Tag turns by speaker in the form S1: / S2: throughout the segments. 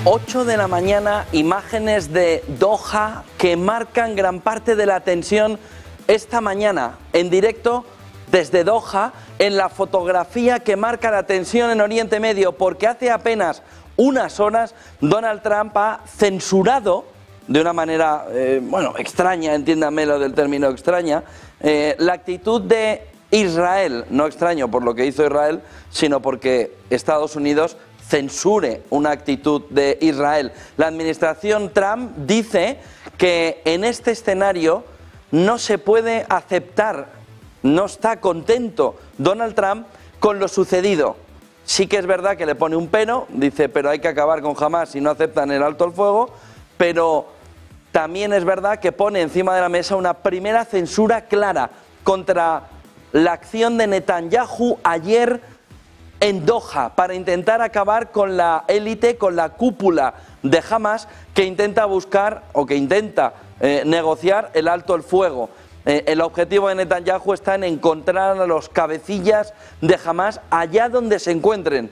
S1: 8 de la mañana, imágenes de Doha que marcan gran parte de la tensión esta mañana, en directo desde Doha, en la fotografía que marca la tensión en Oriente Medio, porque hace apenas unas horas Donald Trump ha censurado, de una manera, extraña, entiéndame lo del término extraña, la actitud de Israel, no extraño por lo que hizo Israel, sino porque Estados Unidos censure una actitud de Israel. La administración Trump dice que en este escenario no se puede aceptar, no está contento Donald Trump con lo sucedido. Sí que es verdad que le pone un pero, dice, pero hay que acabar con Hamás si no aceptan el alto el fuego, pero también es verdad que pone encima de la mesa una primera censura clara contra la acción de Netanyahu ayer en Doha para intentar acabar con la élite, con la cúpula de Hamás que intenta buscar o que intenta negociar el alto el fuego. El objetivo de Netanyahu está en encontrar a los cabecillas de Hamás allá donde se encuentren,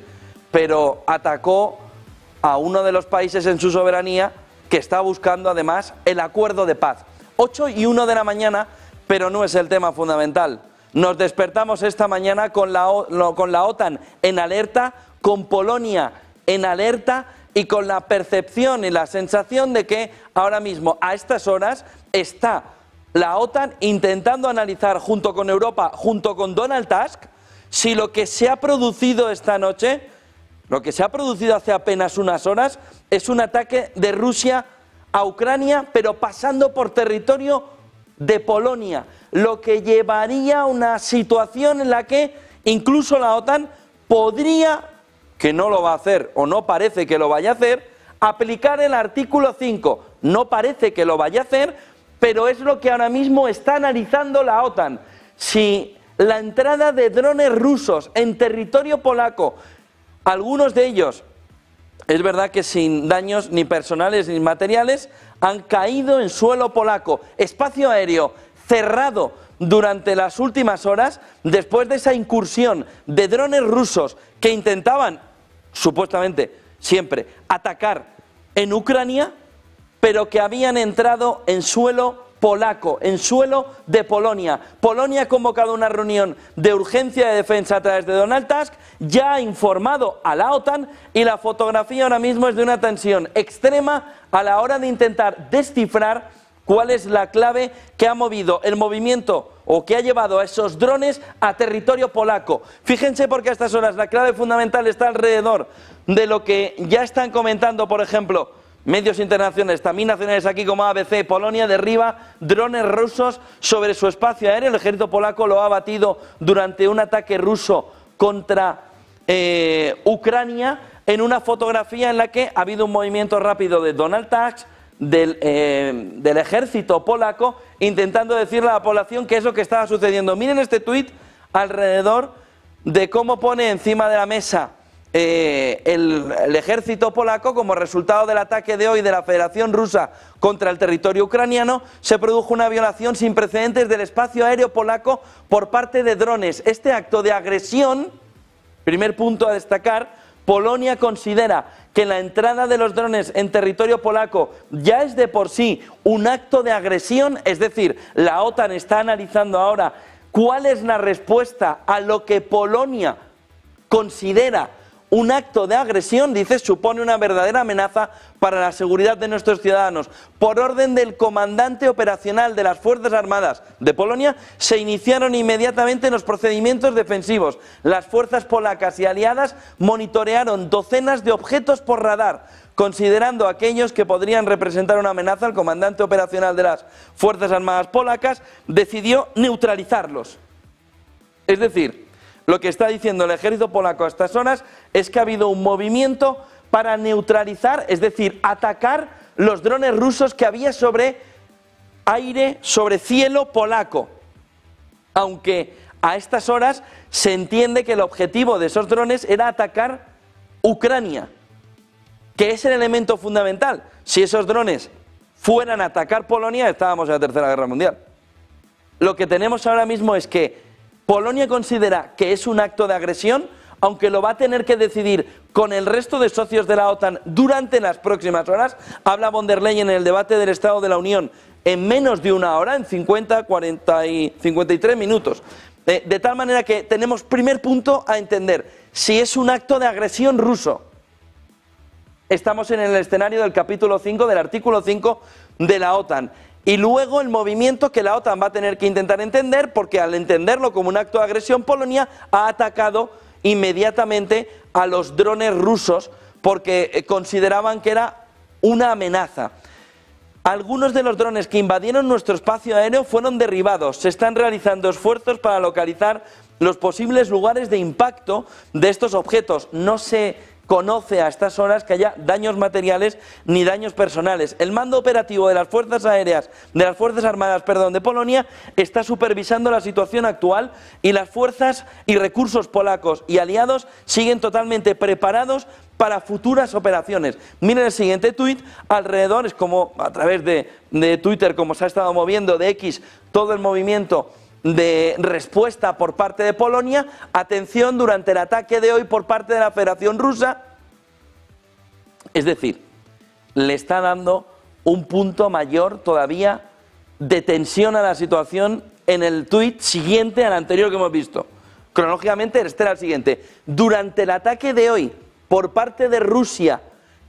S1: pero atacó a uno de los países en su soberanía que está buscando además el acuerdo de paz. 8:01 de la mañana, pero no es el tema fundamental. Nos despertamos esta mañana con la OTAN en alerta, con Polonia en alerta y con la percepción y la sensación de que ahora mismo, a estas horas, está la OTAN intentando analizar junto con Europa, junto con Donald Tusk, si lo que se ha producido esta noche, lo que se ha producido hace apenas unas horas, es un ataque de Rusia a Ucrania, pero pasando por territorio de Polonia, lo que llevaría a una situación en la que incluso la OTAN podría, que no lo va a hacer o no parece que lo vaya a hacer, aplicar el artículo 5. No parece que lo vaya a hacer, pero es lo que ahora mismo está analizando la OTAN. Si la entrada de drones rusos en territorio polaco, algunos de ellos, es verdad que sin daños ni personales ni materiales, han caído en suelo polaco, espacio aéreo cerrado durante las últimas horas, después de esa incursión de drones rusos que intentaban, supuestamente siempre, atacar en Ucrania, pero que habían entrado en suelo polaco, en suelo de Polonia. Polonia ha convocado una reunión de urgencia de defensa a través de Donald Tusk, ya ha informado a la OTAN y la fotografía ahora mismo es de una tensión extrema a la hora de intentar descifrar cuál es la clave que ha movido el movimiento o que ha llevado a esos drones a territorio polaco. Fíjense porque a estas horas la clave fundamental está alrededor de lo que ya están comentando, por ejemplo, medios internacionales, también nacionales aquí como ABC. Polonia derriba drones rusos sobre su espacio aéreo. El ejército polaco lo ha abatido durante un ataque ruso contra Ucrania, en una fotografía en la que ha habido un movimiento rápido de Donald Tusk, del ejército polaco, intentando decirle a la población qué es lo que estaba sucediendo. Miren este tuit alrededor de cómo pone encima de la mesa el ejército polaco. Como resultado del ataque de hoy de la Federación Rusa contra el territorio ucraniano, se produjo una violación sin precedentes del espacio aéreo polaco por parte de drones. Este acto de agresión, primer punto a destacar, Polonia considera que la entrada de los drones en territorio polaco ya es de por sí un acto de agresión, es decir, la OTAN está analizando ahora cuál es la respuesta a lo que Polonia considera un acto de agresión, dice, supone una verdadera amenaza para la seguridad de nuestros ciudadanos. Por orden del comandante operacional de las Fuerzas Armadas de Polonia, se iniciaron inmediatamente los procedimientos defensivos. Las fuerzas polacas y aliadas monitorearon docenas de objetos por radar. Considerando aquellos que podrían representar una amenaza, el comandante operacional de las Fuerzas Armadas polacas decidió neutralizarlos. Es decir, lo que está diciendo el ejército polaco a estas horas es que ha habido un movimiento para neutralizar, es decir, atacar los drones rusos que había sobre aire, sobre cielo polaco. Aunque a estas horas se entiende que el objetivo de esos drones era atacar Ucrania, que es el elemento fundamental. Si esos drones fueran a atacar Polonia, estábamos en la Tercera Guerra Mundial. Lo que tenemos ahora mismo es que Polonia considera que es un acto de agresión, aunque lo va a tener que decidir con el resto de socios de la OTAN durante las próximas horas. Habla von der Leyen en el debate del Estado de la Unión en menos de una hora, en 50, 40 y 53 minutos. De tal manera que tenemos primer punto a entender si es un acto de agresión ruso. Estamos en el escenario del capítulo 5, del artículo 5 de la OTAN. Y luego el movimiento que la OTAN va a tener que intentar entender, porque al entenderlo como un acto de agresión, Polonia ha atacado inmediatamente a los drones rusos porque consideraban que era una amenaza. Algunos de los drones que invadieron nuestro espacio aéreo fueron derribados. Se están realizando esfuerzos para localizar los posibles lugares de impacto de estos objetos. No se conoce a estas horas que haya daños materiales ni daños personales. El mando operativo de las Fuerzas Aéreas, de las Fuerzas Armadas, de Polonia, está supervisando la situación actual y las fuerzas y recursos polacos y aliados siguen totalmente preparados para futuras operaciones. Miren el siguiente tuit, alrededor, es como a través de Twitter, como se ha estado moviendo, de X, todo el movimiento de respuesta por parte de Polonia. Atención, durante el ataque de hoy por parte de la Federación Rusa, es decir, le está dando un punto mayor todavía de tensión a la situación en el tuit siguiente al anterior que hemos visto. Cronológicamente este era el siguiente: durante el ataque de hoy por parte de Rusia,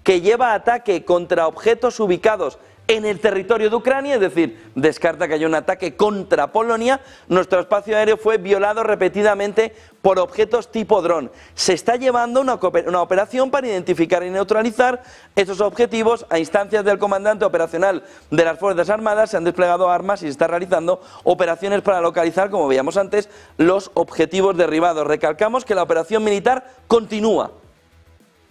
S1: que lleva ataque contra objetos ubicados en el territorio de Ucrania, es decir, descarta que haya un ataque contra Polonia, nuestro espacio aéreo fue violado repetidamente por objetos tipo dron. Se está llevando una operación para identificar y neutralizar esos objetivos. A instancias del comandante operacional de las Fuerzas Armadas se han desplegado armas y se están realizando operaciones para localizar, como veíamos antes, los objetivos derribados. Recalcamos que la operación militar continúa.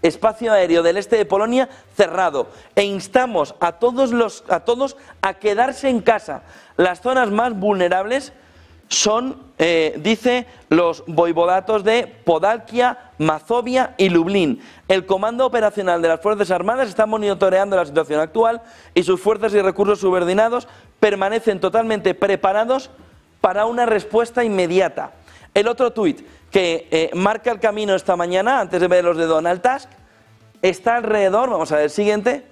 S1: Espacio aéreo del este de Polonia cerrado, e instamos a todos a quedarse en casa. Las zonas más vulnerables son, dice, los voivodatos de Podalquia, Mazovia y Lublin. El Comando Operacional de las Fuerzas Armadas está monitoreando la situación actual y sus fuerzas y recursos subordinados permanecen totalmente preparados para una respuesta inmediata. El otro tuit que marca el camino esta mañana, antes de ver los de Donald Tusk, está alrededor, vamos a ver el siguiente,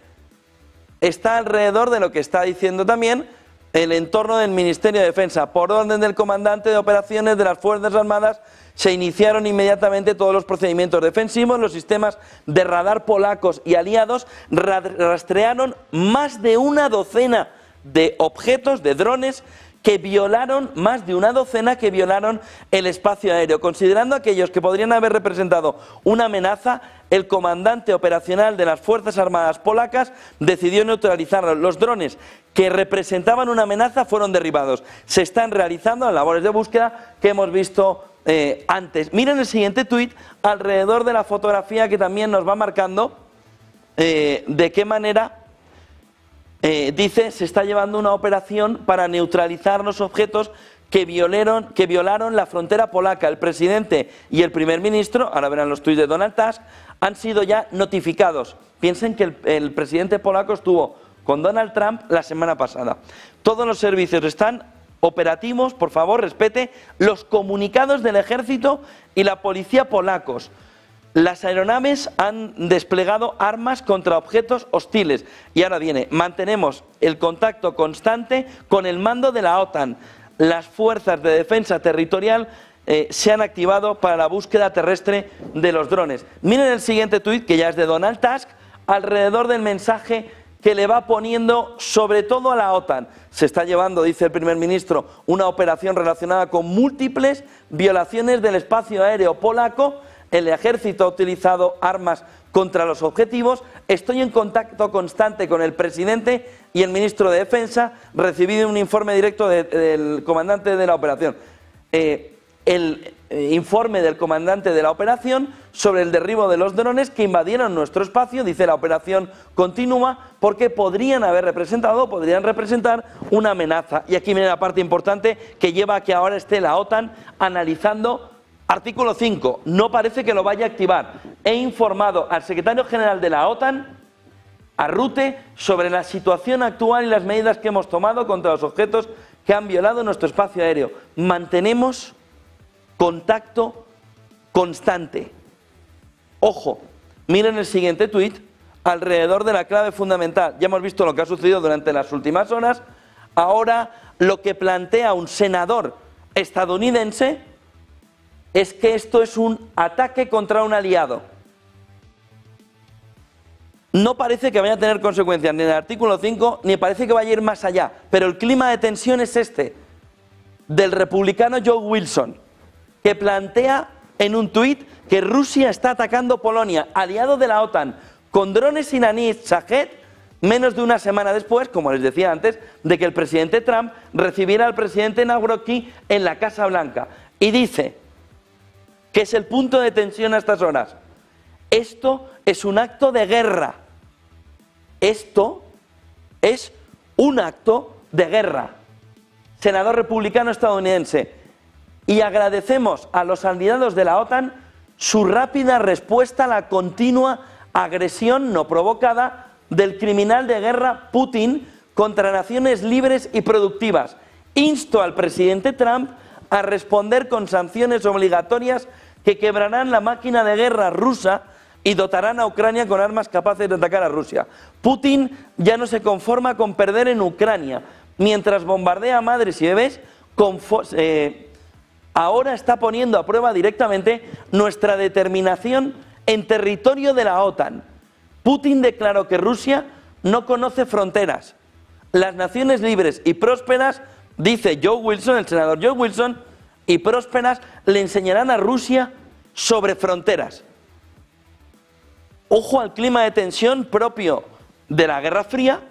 S1: está alrededor de lo que está diciendo también el entorno del Ministerio de Defensa. Por orden del comandante de operaciones de las Fuerzas Armadas, se iniciaron inmediatamente todos los procedimientos defensivos. Los sistemas de radar polacos y aliados rastrearon más de una docena de objetos, de drones, que violaron, más de una docena que violaron el espacio aéreo. Considerando aquellos que podrían haber representado una amenaza, el comandante operacional de las Fuerzas Armadas polacas decidió neutralizarlos. Los drones que representaban una amenaza fueron derribados. Se están realizando las labores de búsqueda que hemos visto antes. Miren el siguiente tuit alrededor de la fotografía, que también nos va marcando de qué manera dice, se está llevando una operación para neutralizar los objetos que violaron la frontera polaca. El presidente y el primer ministro, ahora verán los tuits de Donald Tusk, han sido ya notificados. Piensen que el presidente polaco estuvo con Donald Trump la semana pasada. Todos los servicios están operativos, por favor, respete los comunicados del ejército y la policía polacos. Las aeronaves han desplegado armas contra objetos hostiles. Y ahora viene, mantenemos el contacto constante con el mando de la OTAN. Las fuerzas de defensa territorial se han activado para la búsqueda terrestre de los drones. Miren el siguiente tuit, que ya es de Donald Tusk, alrededor del mensaje que le va poniendo sobre todo a la OTAN. Se está llevando, dice el primer ministro, una operación relacionada con múltiples violaciones del espacio aéreo polaco. El ejército ha utilizado armas contra los objetivos. Estoy en contacto constante con el presidente y el ministro de Defensa. Recibí un informe directo del comandante de la operación. El informe del comandante de la operación sobre el derribo de los drones que invadieron nuestro espacio. Dice, la operación continúa porque podrían representar una amenaza. Y aquí viene la parte importante que lleva a que ahora esté la OTAN analizando. Artículo 5, no parece que lo vaya a activar. He informado al secretario general de la OTAN, a Rutte, sobre la situación actual y las medidas que hemos tomado contra los objetos que han violado nuestro espacio aéreo. Mantenemos contacto constante. Ojo, miren el siguiente tuit alrededor de la clave fundamental. Ya hemos visto lo que ha sucedido durante las últimas horas. Ahora lo que plantea un senador estadounidense es que esto es un ataque contra un aliado. No parece que vaya a tener consecuencias ni en el artículo 5, ni parece que vaya a ir más allá. Pero el clima de tensión es este, del republicano Joe Wilson, que plantea en un tuit que Rusia está atacando Polonia, aliado de la OTAN, con drones iraníes Shahed, menos de una semana después, como les decía antes, de que el presidente Trump recibiera al presidente Navrojki en la Casa Blanca. Y dice que es el punto de tensión a estas horas. Esto es un acto de guerra. Esto es un acto de guerra. Senador republicano estadounidense. Y agradecemos a los aliados de la OTAN su rápida respuesta a la continua agresión no provocada del criminal de guerra Putin contra naciones libres y productivas. Insto al presidente Trump a responder con sanciones obligatorias que quebrarán la máquina de guerra rusa y dotarán a Ucrania con armas capaces de atacar a Rusia. Putin ya no se conforma con perder en Ucrania. Mientras bombardea a madres y bebés, ahora está poniendo a prueba directamente nuestra determinación en territorio de la OTAN. Putin declaró que Rusia no conoce fronteras. Las naciones libres y prósperas, dice Joe Wilson, el senador Joe Wilson, y prósperas le enseñarán a Rusia sobre fronteras. Ojo al clima de tensión propio de la Guerra Fría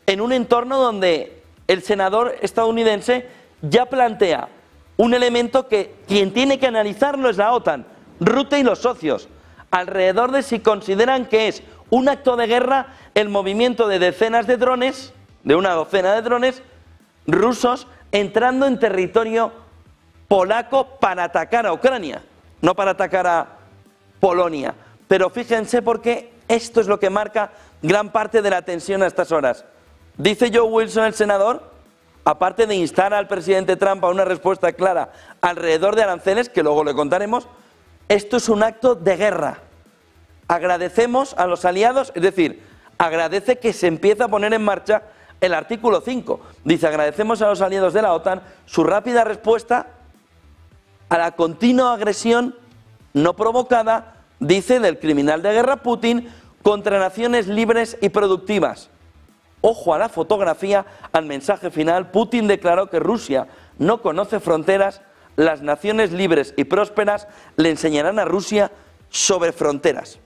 S1: en un entorno donde el senador estadounidense ya plantea un elemento que quien tiene que analizarlo es la OTAN, Rutte y los socios, alrededor de si consideran que es un acto de guerra el movimiento de decenas de drones, de una docena de drones rusos entrando en territorio polaco para atacar a Ucrania, no para atacar a Polonia. Pero fíjense porque esto es lo que marca gran parte de la tensión a estas horas. Dice Joe Wilson, el senador, aparte de instar al presidente Trump a una respuesta clara alrededor de aranceles, que luego le contaremos, esto es un acto de guerra. Agradecemos a los aliados, es decir, agradece que se empiece a poner en marcha el artículo 5. Dice, agradecemos a los aliados de la OTAN su rápida respuesta a la continua agresión no provocada, dice, del criminal de guerra Putin contra naciones libres y productivas. Ojo a la fotografía, al mensaje final. Putin declaró que Rusia no conoce fronteras, las naciones libres y prósperas le enseñarán a Rusia sobre fronteras.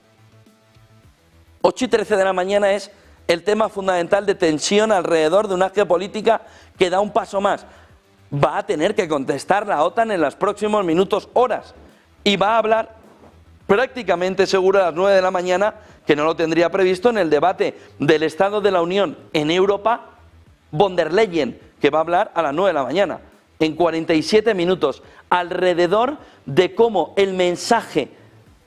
S1: 8:13 de la mañana es el tema fundamental de tensión alrededor de una geopolítica que da un paso más. Va a tener que contestar la OTAN en los próximos minutos, horas, y va a hablar prácticamente seguro a las 9 de la mañana, que no lo tendría previsto, en el debate del Estado de la Unión en Europa, von der Leyen, que va a hablar a las 9 de la mañana, en 47 minutos, alrededor de cómo el mensaje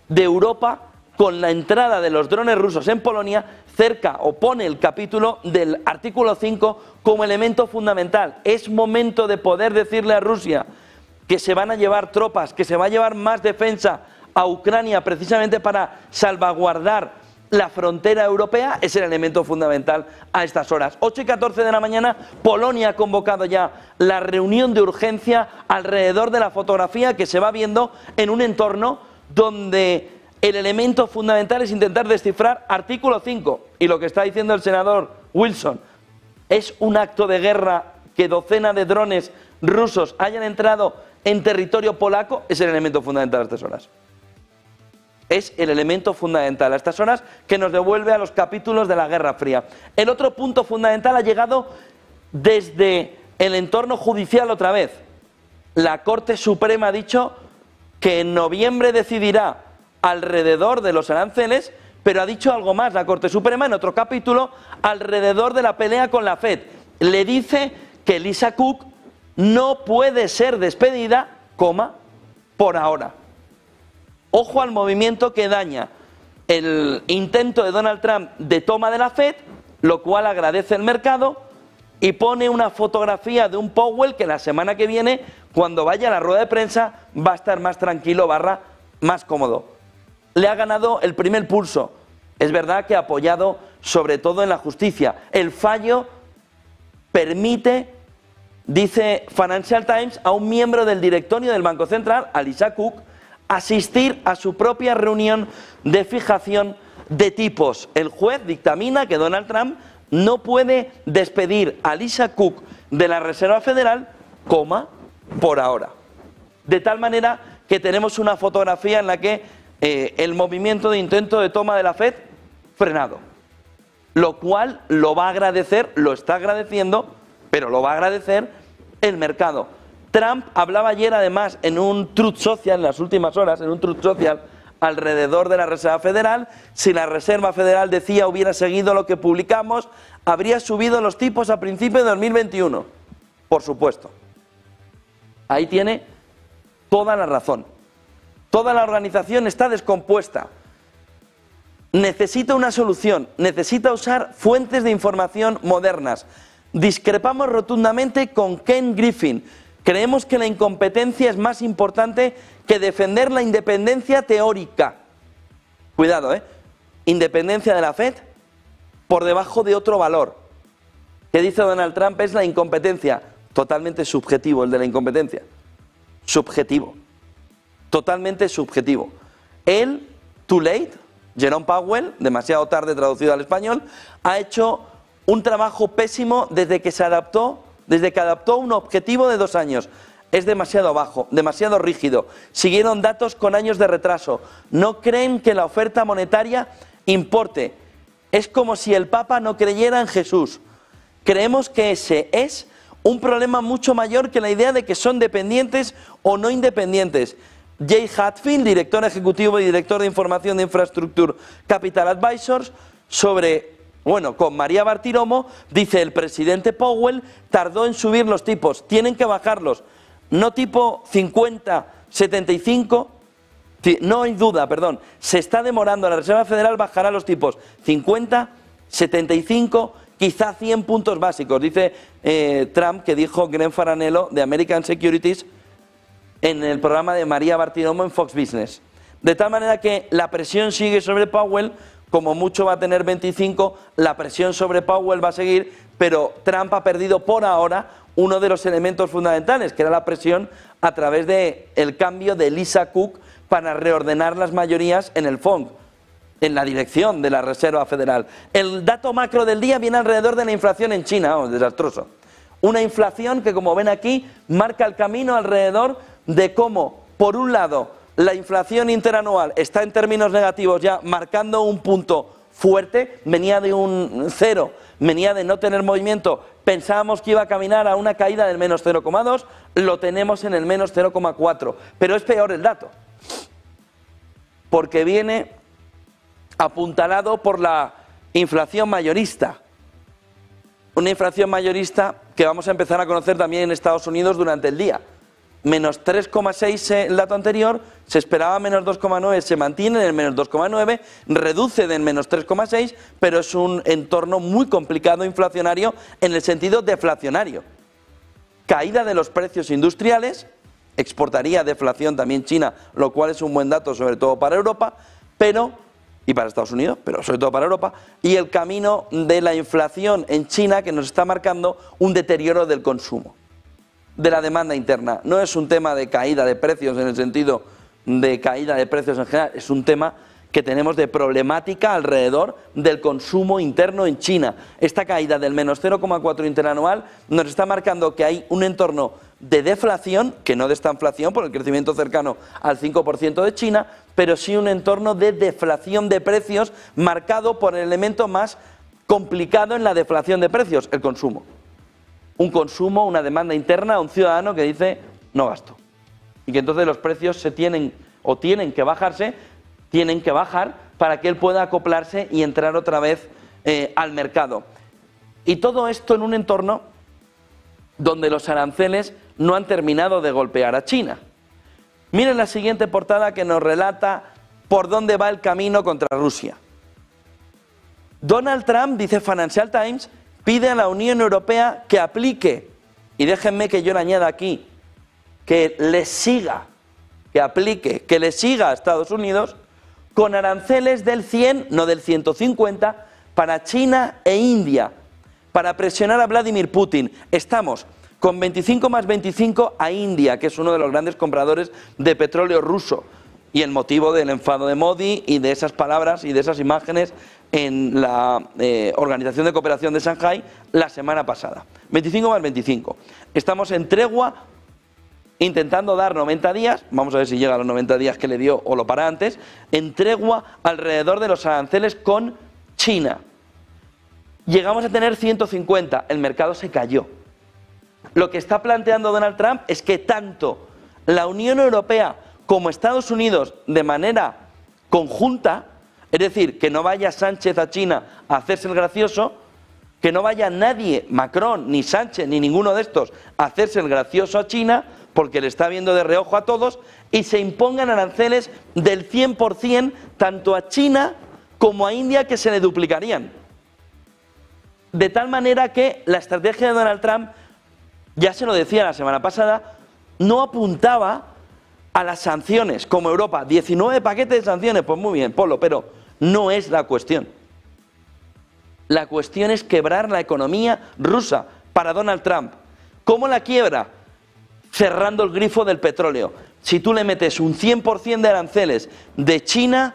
S1: de Europa, con la entrada de los drones rusos en Polonia, cerca o pone el capítulo del artículo 5 como elemento fundamental. Es momento de poder decirle a Rusia que se van a llevar tropas, que se va a llevar más defensa a Ucrania precisamente para salvaguardar la frontera europea. Es el elemento fundamental a estas horas. 8:14 de la mañana, Polonia ha convocado ya la reunión de urgencia alrededor de la fotografía que se va viendo en un entorno donde el elemento fundamental es intentar descifrar artículo 5. Y lo que está diciendo el senador Wilson, es un acto de guerra que docenas de drones rusos hayan entrado en territorio polaco, es el elemento fundamental a estas horas. Es el elemento fundamental a estas horas que nos devuelve a los capítulos de la Guerra Fría. El otro punto fundamental ha llegado desde el entorno judicial otra vez. La Corte Suprema ha dicho que en noviembre decidirá alrededor de los aranceles, pero ha dicho algo más la Corte Suprema en otro capítulo alrededor de la pelea con la FED. Le dice que Lisa Cook no puede ser despedida, por ahora. Ojo al movimiento que daña el intento de Donald Trump de toma de la FED, lo cual agradece el mercado, y pone una fotografía de un Powell que la semana que viene, cuando vaya a la rueda de prensa, va a estar más tranquilo, más cómodo. le ha ganado el primer pulso. Es verdad que ha apoyado sobre todo en la justicia. El fallo permite, dice Financial Times, a un miembro del directorio del Banco Central, a Lisa Cook, asistir a su propia reunión de fijación de tipos. El juez dictamina que Donald Trump no puede despedir a Lisa Cook de la Reserva Federal, por ahora. De tal manera que tenemos una fotografía en la que el movimiento de intento de toma de la Fed frenado. Lo cual lo va a agradecer, lo está agradeciendo, pero lo va a agradecer el mercado. Trump hablaba ayer además en un Truth Social, en las últimas horas, en un Truth Social alrededor de la Reserva Federal. Si la Reserva Federal decía hubiera seguido lo que publicamos, habría subido los tipos a principios de 2021. Por supuesto. Ahí tiene toda la razón. Toda la organización está descompuesta. Necesita una solución, necesita usar fuentes de información modernas. Discrepamos rotundamente con Ken Griffin. Creemos que la incompetencia es más importante que defender la independencia teórica. Cuidado, independencia de la Fed por debajo de otro valor. ¿Qué dice Donald Trump? Es la incompetencia. Totalmente subjetivo el de la incompetencia. Subjetivo. Totalmente subjetivo. Él, too late, Jerome Powell, demasiado tarde traducido al español, ha hecho un trabajo pésimo desde que adaptó un objetivo de 2 años. Es demasiado bajo, demasiado rígido. Siguieron datos con años de retraso. No creen que la oferta monetaria importe. Es como si el Papa no creyera en Jesús. Creemos que ese es un problema mucho mayor que la idea de que son dependientes o no independientes. Jay Hatfield, director ejecutivo y director de información de Infrastructure Capital Advisors, con María Bartiromo, dice: el presidente Powell tardó en subir los tipos, tienen que bajarlos, no tipo 50, 75, no hay duda, se está demorando, la Reserva Federal bajará los tipos 50, 75, quizá 100 puntos básicos, dice Trump, que dijo Greg Faranello de American Securities en el programa de María Bartiromo en Fox Business. De tal manera que la presión sigue sobre Powell, como mucho va a tener 25, la presión sobre Powell va a seguir, pero Trump ha perdido por ahora uno de los elementos fundamentales, que era la presión a través del cambio de Lisa Cook para reordenar las mayorías en el FONC, en la dirección de la Reserva Federal. El dato macro del día viene alrededor de la inflación en China, desastroso. Una inflación que, como ven aquí, marca el camino alrededor de cómo, por un lado, la inflación interanual está en términos negativos ya marcando un punto fuerte, venía de un 0, venía de no tener movimiento, pensábamos que iba a caminar a una caída del menos 0,2, lo tenemos en el menos 0,4, pero es peor el dato, porque viene apuntalado por la inflación mayorista, una inflación mayorista que vamos a empezar a conocer también en Estados Unidos durante el día. Menos 3,6 el dato anterior, se esperaba menos 2,9, se mantiene en el menos 2,9, reduce del menos 3,6, pero es un entorno muy complicado inflacionario en el sentido deflacionario. Caída de los precios industriales, exportaría deflación también China, lo cual es un buen dato sobre todo para Europa, y para Estados Unidos, pero sobre todo para Europa, y el camino de la inflación en China que nos está marcando un deterioro del consumo, de la demanda interna. No es un tema de caída de precios en el sentido de caída de precios en general, es un tema que tenemos de problemática alrededor del consumo interno en China. Esta caída del menos 0,4 interanual nos está marcando que hay un entorno de deflación, que no de esta inflación por el crecimiento cercano al 5% de China, pero sí un entorno de deflación de precios marcado por el elemento más complicado en la deflación de precios, el consumo. Un consumo, una demanda interna, un ciudadano que dice no gasto. Y que entonces los precios tienen que bajar para que él pueda acoplarse y entrar otra vez al mercado. Y todo esto en un entorno donde los aranceles no han terminado de golpear a China. Miren la siguiente portada que nos relata por dónde va el camino contra Rusia. Donald Trump, dice Financial Times, pide a la Unión Europea que aplique, y déjenme que yo le añada aquí, que le siga a Estados Unidos con aranceles del 100, no del 150, para China e India, para presionar a Vladimir Putin. Estamos con 25 más 25 a India, que es uno de los grandes compradores de petróleo ruso. Y el motivo del enfado de Modi y de esas palabras y de esas imágenes en la Organización de Cooperación de Shanghái la semana pasada. 25 más 25. Estamos en tregua, intentando dar 90 días, vamos a ver si llega a los 90 días que le dio o lo para antes, en tregua alrededor de los aranceles con China. Llegamos a tener 150, el mercado se cayó. Lo que está planteando Donald Trump es que tanto la Unión Europea como Estados Unidos, de manera conjunta, es decir, que no vaya Sánchez a China a hacerse el gracioso, que no vaya nadie, Macron, ni Sánchez, ni ninguno de estos, a hacerse el gracioso a China, porque le está viendo de reojo a todos, y se impongan aranceles del 100% tanto a China como a India, que se le duplicarían. De tal manera que la estrategia de Donald Trump, ya se lo decía la semana pasada, no apuntaba a las sanciones, como Europa, 19 paquetes de sanciones, pues muy bien, ponlo, pero no es la cuestión. La cuestión es quebrar la economía rusa para Donald Trump. ¿Cómo la quiebra? Cerrando el grifo del petróleo. Si tú le metes un 100% de aranceles de China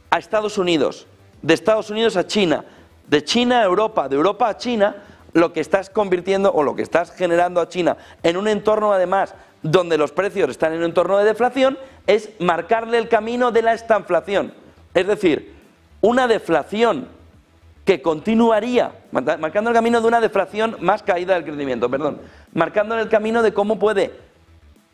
S1: a Estados Unidos, de Estados Unidos a China, de China a Europa, de Europa a China, lo que estás convirtiendo o lo que estás generando a China en un entorno además donde los precios están en un entorno de deflación es marcarle el camino de la estanflación. Es decir, una deflación que continuaría, marcando el camino de una deflación más caída del crecimiento, marcando el camino de cómo puede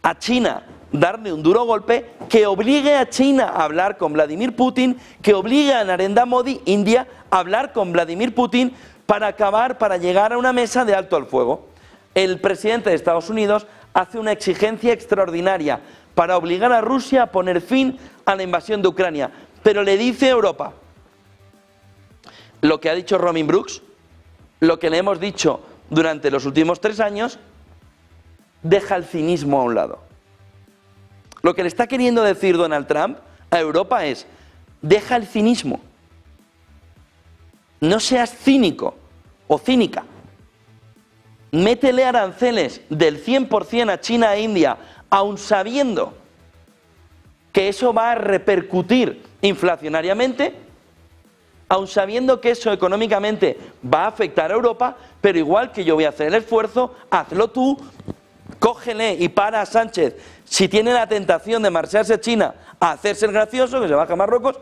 S1: a China darle un duro golpe que obligue a China a hablar con Vladimir Putin, que obligue a Narendra Modi, India, a hablar con Vladimir Putin para acabar, para llegar a una mesa de alto al fuego. El presidente de Estados Unidos hace una exigencia extraordinaria para obligar a Rusia a poner fin a la invasión de Ucrania, pero le dice a Europa lo que ha dicho Robin Brooks, lo que le hemos dicho durante los últimos 3 años, deja el cinismo a un lado. Lo que le está queriendo decir Donald Trump a Europa es, deja el cinismo, no seas cínico o cínica, métele aranceles del 100% a China e India, aun sabiendo que eso va a repercutir inflacionariamente, aun sabiendo que eso económicamente va a afectar a Europa, pero igual que yo voy a hacer el esfuerzo, hazlo tú, cógele y para a Sánchez, si tiene la tentación de marcharse a China a hacerse el gracioso, que se baja a Marruecos,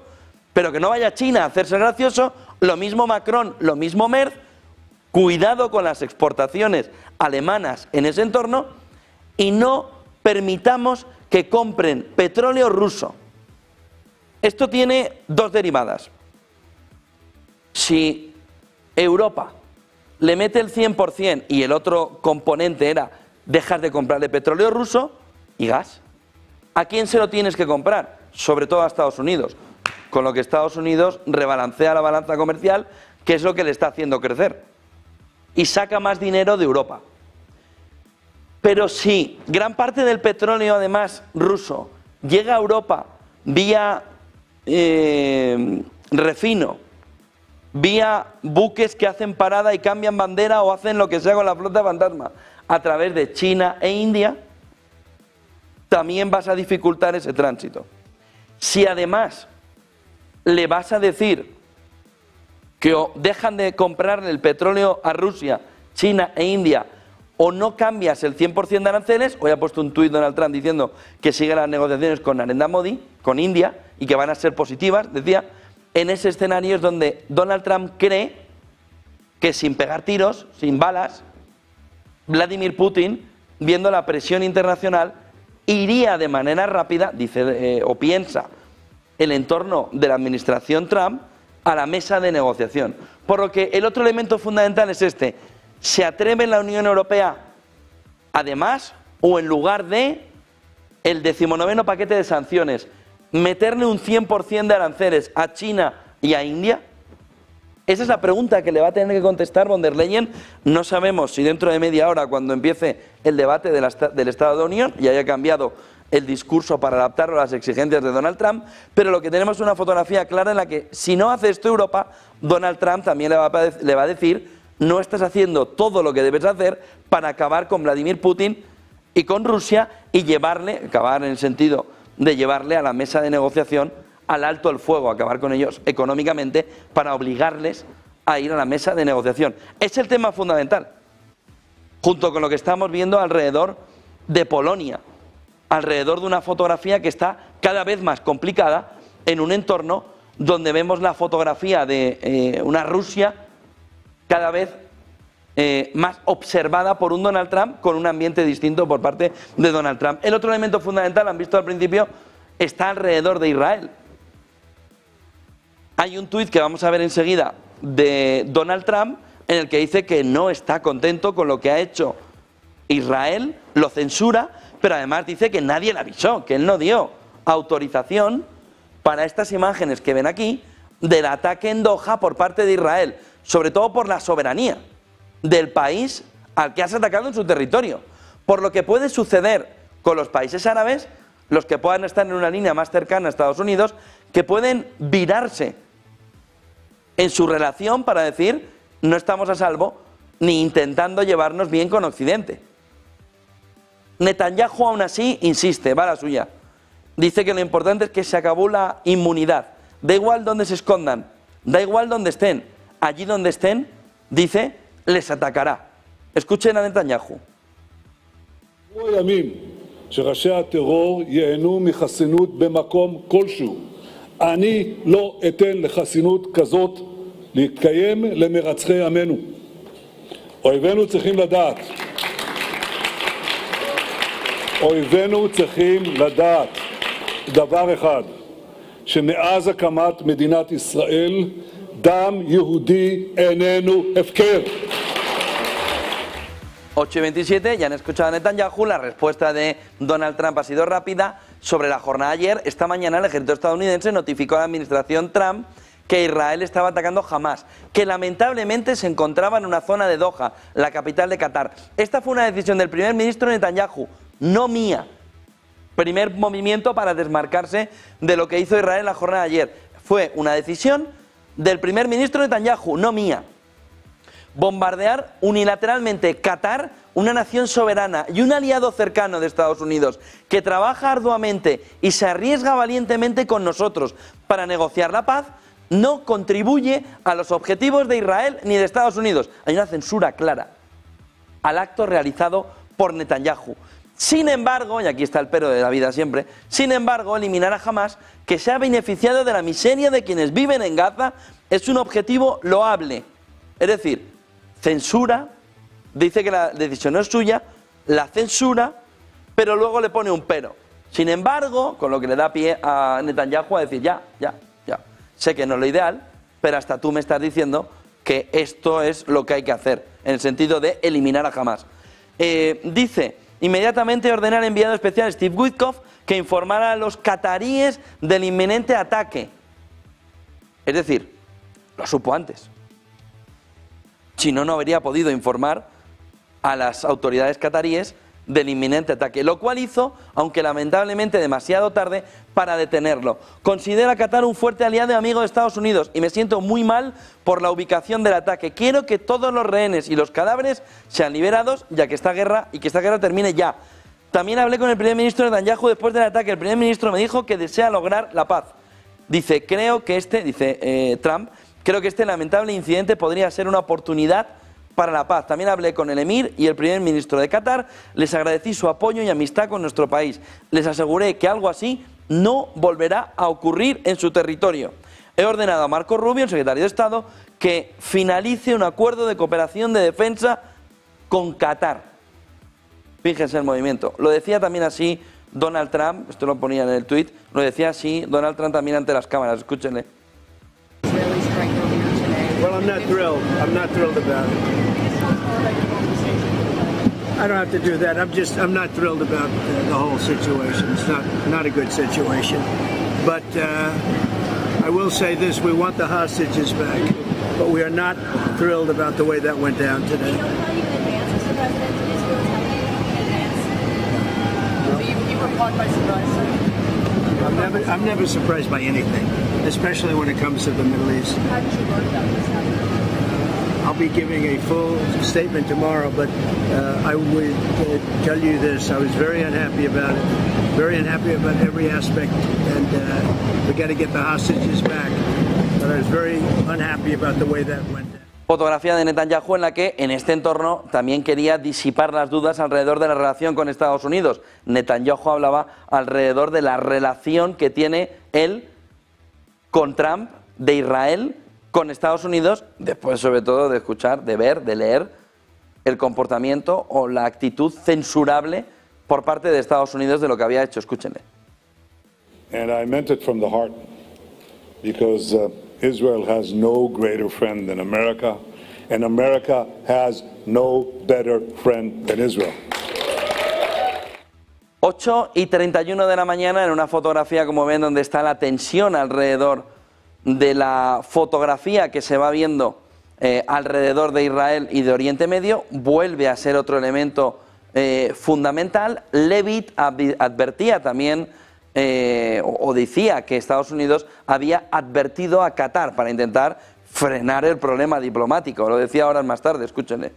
S1: pero que no vaya a China a hacerse el gracioso, lo mismo Macron, lo mismo Merz, cuidado con las exportaciones alemanas en ese entorno y no permitamos que compren petróleo ruso. Esto tiene 2 derivadas. Si Europa le mete el 100% y el otro componente era dejar de comprarle petróleo ruso y gas, ¿a quién se lo tienes que comprar? Sobre todo a Estados Unidos, con lo que Estados Unidos rebalancea la balanza comercial, que es lo que le está haciendo crecer, y saca más dinero de Europa. Pero si gran parte del petróleo, además, ruso, llega a Europa vía refino, vía buques que hacen parada y cambian bandera o hacen lo que sea con la flota fantasma, a través de China e India, también vas a dificultar ese tránsito. Si además le vas a decir que o dejan de comprarle el petróleo a Rusia, China e India, o no cambias el 100% de aranceles, hoy ha puesto un tuit Donald Trump diciendo que sigue las negociaciones con Narendra Modi, con India, y que van a ser positivas, decía, en ese escenario es donde Donald Trump cree que sin pegar tiros, sin balas, Vladimir Putin, viendo la presión internacional, iría de manera rápida, dice o piensa, el entorno de la administración Trump a la mesa de negociación. Por lo que el otro elemento fundamental es este: ¿se atreve la Unión Europea, además, o en lugar de el 19º paquete de sanciones, meterle un 100% de aranceles a China y a India? Esa es la pregunta que le va a tener que contestar von der Leyen. No sabemos si dentro de media hora, cuando empiece el debate del Estado de la Unión y haya cambiado el discurso para adaptarlo a las exigencias de Donald Trump, pero lo que tenemos es una fotografía clara en la que si no hace esto Europa, Donald Trump también le va a decir: no estás haciendo todo lo que debes hacer para acabar con Vladimir Putin y con Rusia y acabar en el sentido de llevarle a la mesa de negociación, al alto el fuego, acabar con ellos económicamente para obligarles a ir a la mesa de negociación. Es el tema fundamental, junto con lo que estamos viendo alrededor de Polonia, alrededor de una fotografía que está cada vez más complicada en un entorno donde vemos la fotografía de una Rusia cada vez más observada por un Donald Trump con un ambiente distinto por parte de Donald Trump. El otro elemento fundamental, han visto al principio, está alrededor de Israel. Hay un tuit que vamos a ver enseguida de Donald Trump en el que dice que no está contento con lo que ha hecho Israel, lo censura, pero además dice que nadie le avisó, que él no dio autorización para estas imágenes que ven aquí del ataque en Doha por parte de Israel, sobre todo por la soberanía del país al que has atacado en su territorio, por lo que puede suceder con los países árabes, los que puedan estar en una línea más cercana a Estados Unidos, que pueden virarse en su relación para decir: no estamos a salvo, ni intentando llevarnos bien con Occidente. Netanyahu aún así insiste, va a la suya. Dice que lo importante es que se acabó la inmunidad. Da igual donde se escondan, da igual donde estén. Allí donde estén, dice, les atacará. Escuchen a Netanyahu.
S2: ימים שראשי הטרור ייהנו מחסינות במקום כלשהו. אני לא אתן לחסינות כזאת להתקיים למרצחי עמנו. אויבינו צריכים לדעת. אויבינו צריכים לדעת דבר אחד, שמאז הקמת מדינת ישראל דם יהודי איננו הפקר.
S1: 8:27, ya han escuchado a Netanyahu. La respuesta de Donald Trump ha sido rápida. Sobre la jornada de ayer, esta mañana el ejército estadounidense notificó a la administración Trump que Israel estaba atacando Hamás, que lamentablemente se encontraba en una zona de Doha, la capital de Qatar. Esta fue una decisión del primer ministro Netanyahu, no mía. Primer movimiento para desmarcarse de lo que hizo Israel en la jornada de ayer. Fue una decisión del primer ministro Netanyahu, no mía. Bombardear unilateralmente Qatar, una nación soberana y un aliado cercano de Estados Unidos, que trabaja arduamente y se arriesga valientemente con nosotros para negociar la paz, no contribuye a los objetivos de Israel ni de Estados Unidos. Hay una censura clara al acto realizado por Netanyahu. Sin embargo, y aquí está el pero de la vida siempre, sin embargo, eliminar a Hamás, que se ha beneficiado de la miseria de quienes viven en Gaza, es un objetivo loable. Es decir, censura, dice que la decisión no es suya, la censura, pero luego le pone un pero. Sin embargo, con lo que le da pie a Netanyahu a decir: ya, sé que no es lo ideal, pero hasta tú me estás diciendo que esto es lo que hay que hacer, en el sentido de eliminar a Hamás. Dice: inmediatamente ordenar al enviado especial Steve Witkoff que informara a los cataríes del inminente ataque. Es decir, lo supo antes. Si no, no habría podido informar a las autoridades cataríes del inminente ataque, lo cual hizo, aunque lamentablemente demasiado tarde, para detenerlo. Considera a Qatar un fuerte aliado y amigo de Estados Unidos y me siento muy mal por la ubicación del ataque. Quiero que todos los rehenes y los cadáveres sean liberados, ya que esta guerra termine ya. También hablé con el primer ministro Netanyahu después del ataque. El primer ministro me dijo que desea lograr la paz. Dice Trump, creo que este lamentable incidente podría ser una oportunidad para la paz. También hablé con el emir y el primer ministro de Qatar, les agradecí su apoyo y amistad con nuestro país. Les aseguré que algo así no volverá a ocurrir en su territorio. He ordenado a Marco Rubio, el secretario de Estado, que finalice un acuerdo de cooperación de defensa con Qatar. Fíjense el movimiento. Lo decía también así Donald Trump, esto lo ponía en el tuit, lo decía así Donald Trump también ante las cámaras. Escúchenle.
S3: Well, I'm not thrilled. I'm not thrilled about it. I don't have to do that. I'm not thrilled about the whole situation. It's not a good situation. But I will say this: we want the hostages back, but we are not thrilled about the way that went down today. I'm never surprised by anything, especially when it comes to the Middle East. I'll be giving a full statement tomorrow, but I would tell you this: I was very unhappy about it, very unhappy about every aspect, and we got to get the hostages back. But I was very unhappy about the way that went down.
S1: Fotografía de Netanyahu en la que en este entorno también quería disipar las dudas alrededor de la relación con Estados Unidos. Netanyahu hablaba alrededor de la relación que tiene él con Trump, de Israel, con Estados Unidos, después sobre todo de escuchar, de ver, de leer el comportamiento o la actitud censurable por parte de Estados Unidos de lo que había hecho. Escúchenle.
S2: And I meant it from the heart, because Israel has no greater friend than America, and America has no better friend than Israel.
S1: 8:31 de la mañana en una fotografía, como ven, donde está la tensión alrededor de la fotografía que se va viendo alrededor de Israel y de Oriente Medio, vuelve a ser otro elemento fundamental. Levitt advertía también o decía que Estados Unidos había advertido a Qatar para intentar frenar el problema diplomático. Lo decía horas más tarde, escúchenle.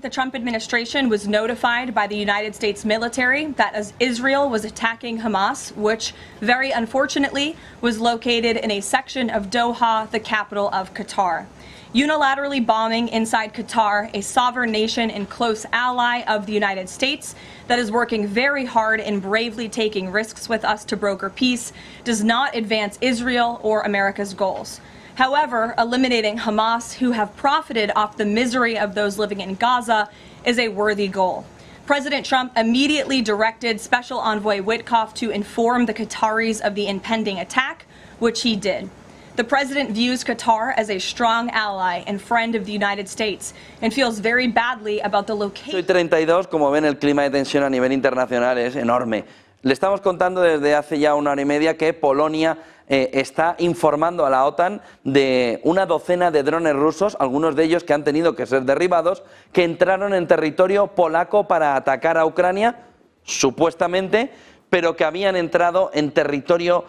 S4: The Trump administration was notified by the United States military that as Israel was attacking Hamas, which very unfortunately was located in a section of Doha, the capital of Qatar. Unilaterally bombing inside Qatar, a sovereign nation and close ally of the United States that is working very hard and bravely taking risks with us to broker peace, does not advance Israel or America's goals. However, eliminating Hamas, who have profited off the misery of those living in Gaza, is a worthy goal. President Trump immediately directed Special Envoy Witkoff to inform the Qataris of the impending attack, which he did. The president views Qatar as a strong ally and friend of the United States and feels very badly about the location.
S1: Soy 32, como ven, el clima de tensión a nivel internacional es enorme. Le estamos contando desde hace ya una hora y media que Polonia está informando a la OTAN de una docena de drones rusos, algunos de ellos que han tenido que ser derribados, que entraron en territorio polaco para atacar a Ucrania, supuestamente, pero que habían entrado en territorio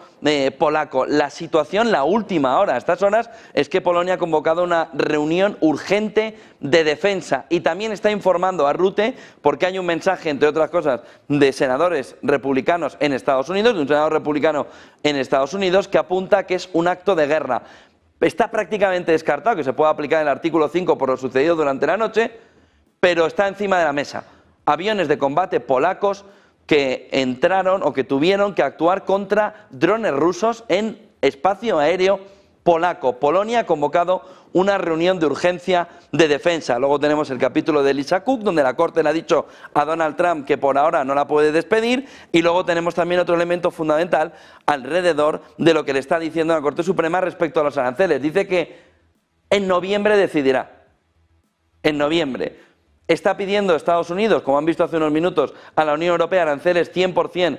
S1: polaco. La situación, la última hora, a estas horas, es que Polonia ha convocado una reunión urgente de defensa y también está informando a Rutte porque hay un mensaje, entre otras cosas, de senadores republicanos en Estados Unidos, de un senador republicano en Estados Unidos, que apunta a que es un acto de guerra. Está prácticamente descartado que se pueda aplicar el artículo 5 por lo sucedido durante la noche, pero está encima de la mesa. Aviones de combate polacos que entraron o que tuvieron que actuar contra drones rusos en espacio aéreo polaco. Polonia ha convocado una reunión de urgencia de defensa. Luego tenemos el capítulo de Lisa Cook, donde la Corte le ha dicho a Donald Trump que por ahora no la puede despedir. Y luego tenemos también otro elemento fundamental alrededor de lo que le está diciendo la Corte Suprema respecto a los aranceles. Dice que en noviembre decidirá. En noviembre. Está pidiendo Estados Unidos, como han visto hace unos minutos, a la Unión Europea aranceles 100%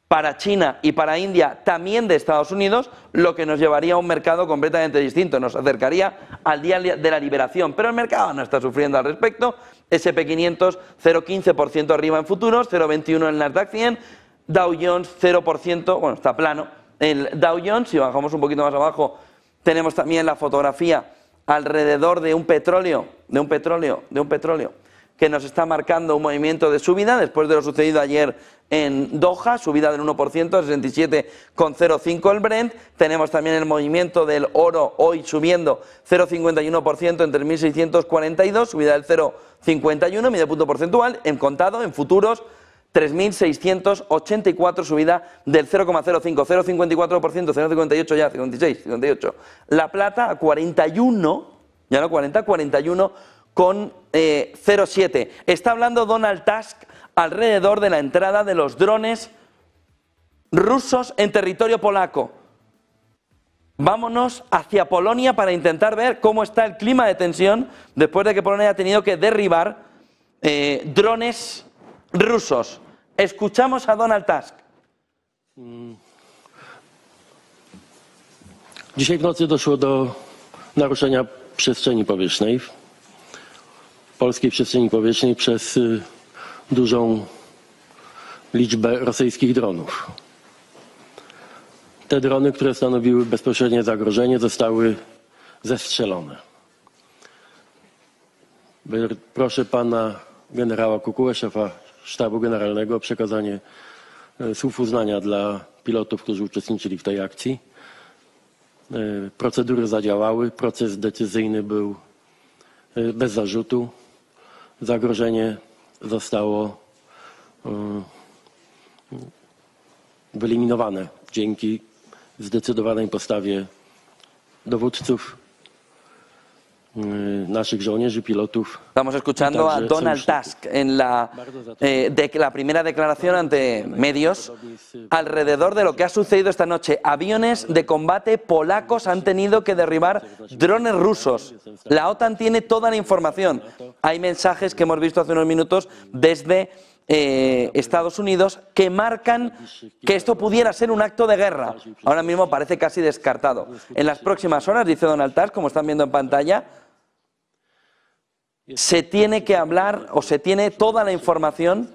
S1: para China y para India, también de Estados Unidos, lo que nos llevaría a un mercado completamente distinto, nos acercaría al día de la liberación, pero el mercado no está sufriendo al respecto. S&P 500 0,15% arriba en futuros, 0,21 en el Nasdaq 100, Dow Jones 0%, bueno, está plano el Dow Jones. Si bajamos un poquito más abajo tenemos también la fotografía alrededor de un petróleo que nos está marcando un movimiento de subida después de lo sucedido ayer en Doha, subida del 1%, 67,05 el Brent. Tenemos también el movimiento del oro hoy subiendo 0,51% en 3.642, subida del 0,51, medio punto porcentual, en contado, en futuros, 3.684, subida del 0,05, 0,54%, 0,58 ya, 56, 58. La plata a 41, ya no 40, 41 con 0,7. Está hablando Donald Tusk alrededor de la entrada de los drones rusos en territorio polaco. Vámonos hacia Polonia para intentar ver cómo está el clima de tensión después de que Polonia ha tenido que derribar drones rusos. Escuchamos a Donald Tusk.
S5: Dzisiaj w nocy doszło do naruszenia przestrzeni powietrznej, polskiej przestrzeni powietrznej przez dużą liczbę rosyjskich dronów. Te drony, które stanowiły bezpośrednie zagrożenie, zostały zestrzelone. Proszę pana generała Kukułę, szefa Sztabu Generalnego, o przekazanie słów uznania dla pilotów, którzy uczestniczyli w tej akcji. Procedury zadziałały, proces decyzyjny był bez zarzutu. Zagrożenie zostało wyeliminowane dzięki zdecydowanej postawie dowódców, naszych żołnierzy, pilotów.
S1: Estamos escuchando a Donald Tusk en la primera declaración ante medios alrededor de lo que ha sucedido esta noche. Aviones de combate polacos han tenido que derribar drones rusos. La OTAN tiene toda la información. Hay mensajes que hemos visto hace unos minutos desde Estados Unidos que marcan que esto pudiera ser un acto de guerra. Ahora mismo parece casi descartado. En las próximas horas, dice Donald Tusk, como están viendo en pantalla, se tiene que hablar o se tiene toda la información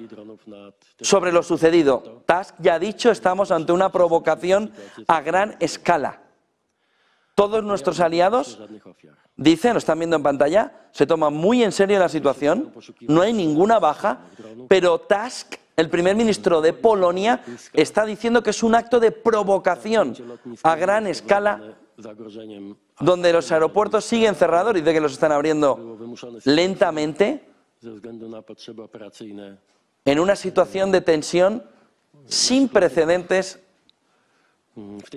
S1: sobre lo sucedido. Tusk ya ha dicho, estamos ante una provocación a gran escala. Todos nuestros aliados, dicen, lo están viendo en pantalla, se toman muy en serio la situación, no hay ninguna baja, pero Tusk, el primer ministro de Polonia, está diciendo que es un acto de provocación a gran escala, donde los aeropuertos siguen cerrados, dice que los están abriendo lentamente, en una situación de tensión sin precedentes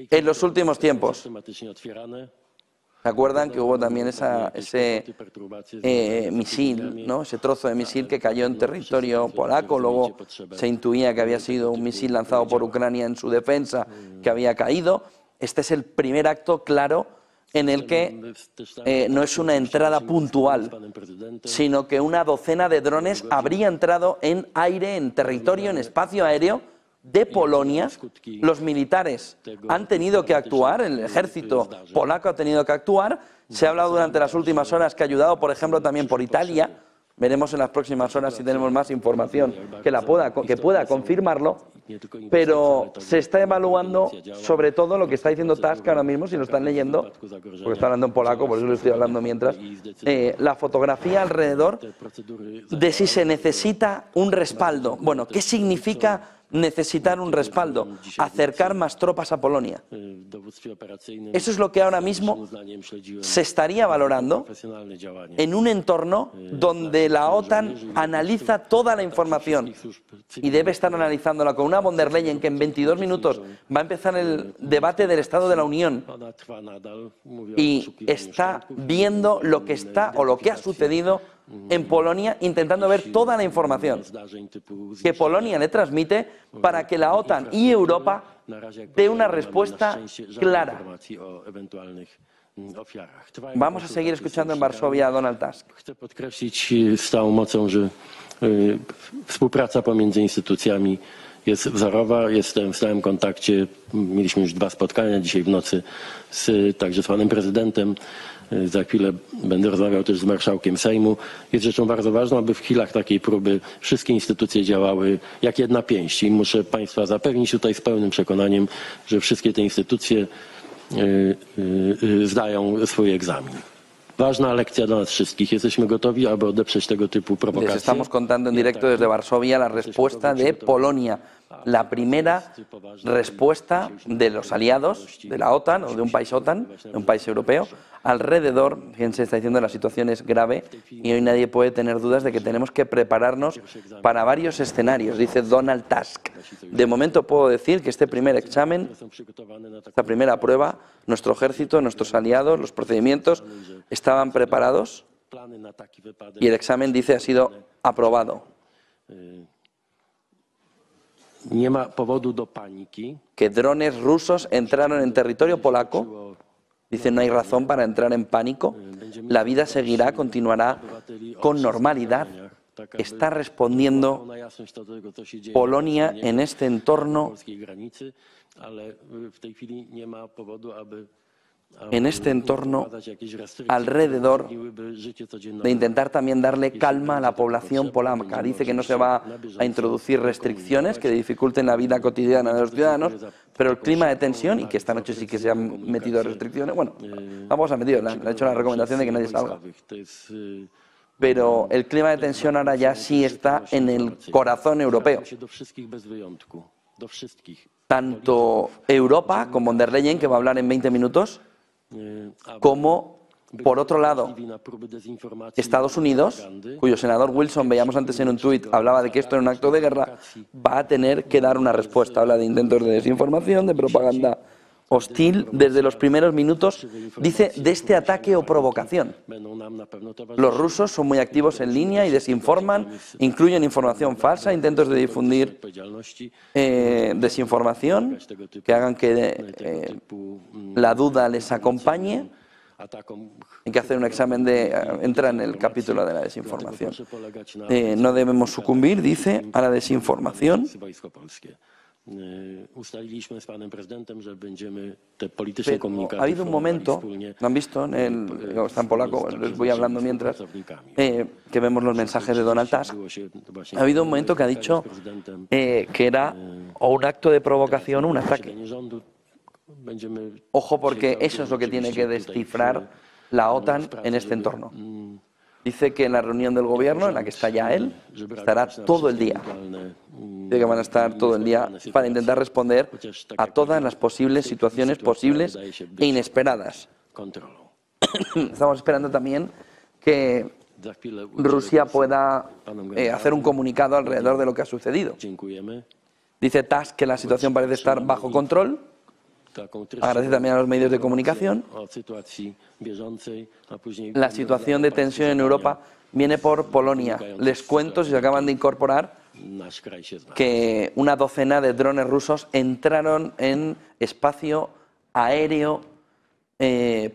S1: en los últimos tiempos. ¿Se acuerdan que hubo también ese misil, ¿no? Ese trozo de misil que cayó en territorio polaco? Luego se intuía que había sido un misil lanzado por Ucrania en su defensa, que había caído. Este es el primer acto claro en el que no es una entrada puntual, sino que una docena de drones habría entrado en aire, en territorio, en espacio aéreo de Polonia. Los militares han tenido que actuar, el ejército polaco ha tenido que actuar. Se ha hablado durante las últimas horas que ha ayudado, por ejemplo, también por Italia. Veremos en las próximas horas si tenemos más información que pueda confirmarlo, pero se está evaluando sobre todo lo que está diciendo Tusk ahora mismo, si lo están leyendo, porque está hablando en polaco, por eso lo estoy hablando mientras, la fotografía alrededor de si se necesita un respaldo. Bueno, ¿qué significa necesitar un respaldo? Acercar más tropas a Polonia. Eso es lo que ahora mismo se estaría valorando en un entorno donde la OTAN analiza toda la información y debe estar analizándola con una von der Leyen que en 22 minutos va a empezar el debate del Estado de la Unión y está viendo lo que está o lo que ha sucedido en Polonia, intentando ver toda la información que Polonia le transmite para que la OTAN y Europa dé una respuesta clara. Vamos a seguir escuchando en Varsovia a Donald Tusk.
S5: Chcę podkreślić z całą mocą, że współpraca pomiędzy instytucjami jest wzorowa. Jestem w stałym kontakcie. Mieliśmy już 2 spotkania dzisiaj w nocy także z panem prezydentem. Za chwilę będę rozmawiał też z marszałkiem Sejmu. Jest rzeczą bardzo ważną, aby w chwilach takiej próby wszystkie instytucje działały jak jedna pięść. I muszę państwa zapewnić tutaj z pełnym przekonaniem, że wszystkie te instytucje zdają swój egzamin. Ważna lekcja dla nas wszystkich. Jesteśmy gotowi, aby odeprzeć tego typu prowokacje.
S1: Les estamos contando en directo desde Varsovia la respuesta de Polonia. La primera respuesta de los aliados de la OTAN o de un país OTAN, de un país europeo, alrededor, fíjense, está diciendo la situación es grave y hoy nadie puede tener dudas de que tenemos que prepararnos para varios escenarios, dice Donald Tusk. De momento puedo decir que este primer examen, esta primera prueba, nuestro ejército, nuestros aliados, los procedimientos estaban preparados y el examen, dice, ha sido aprobado.
S5: Nie ma powodu do paniki.
S1: Que drones rusos entraron en territorio polaco. Dicen, no hay razón para entrar en pánico. La vida seguirá, continuará con normalidad. Está respondiendo Polonia en este entorno en este entorno alrededor de intentar también darle calma a la población polaca. Dice que no se va a introducir restricciones que dificulten la vida cotidiana de los ciudadanos, pero el clima de tensión, y que esta noche sí que se han metido restricciones, bueno, vamos a meter, le han hecho la recomendación de que nadie salga. Pero el clima de tensión ahora ya sí está en el corazón europeo. Tanto Europa, con von der Leyen, que va a hablar en 20 minutos, como, por otro lado, Estados Unidos, cuyo senador Wilson, veíamos antes en un tuit, hablaba de que esto era un acto de guerra, va a tener que dar una respuesta. Habla de intentos de desinformación, de propaganda hostil desde los primeros minutos, dice, de este ataque o provocación. Los rusos son muy activos en línea y desinforman, incluyen información falsa, intentos de difundir desinformación, que hagan que la duda les acompañe. Hay que hacer un examen de... entra en el capítulo de la desinformación. No debemos sucumbir, dice, a la desinformación. Pero ha habido un momento, ¿lo han visto? Está en polaco, les voy hablando mientras, que vemos los mensajes de Donald Tusk. Ha habido un momento que ha dicho que era o un acto de provocación o un ataque. Ojo, porque eso es lo que tiene que descifrar la OTAN en este entorno. Dice que en la reunión del gobierno, en la que está ya él, estará todo el día. Dice que van a estar todo el día para intentar responder a todas las posibles situaciones posibles e inesperadas. Estamos esperando también que Rusia pueda hacer un comunicado alrededor de lo que ha sucedido. Dice Tusk que la situación parece estar bajo control. Agradece también a los medios de comunicación. La situación de tensión en Europa viene por Polonia. Les cuento, si se acaban de incorporar, que una docena de drones rusos entraron en espacio aéreo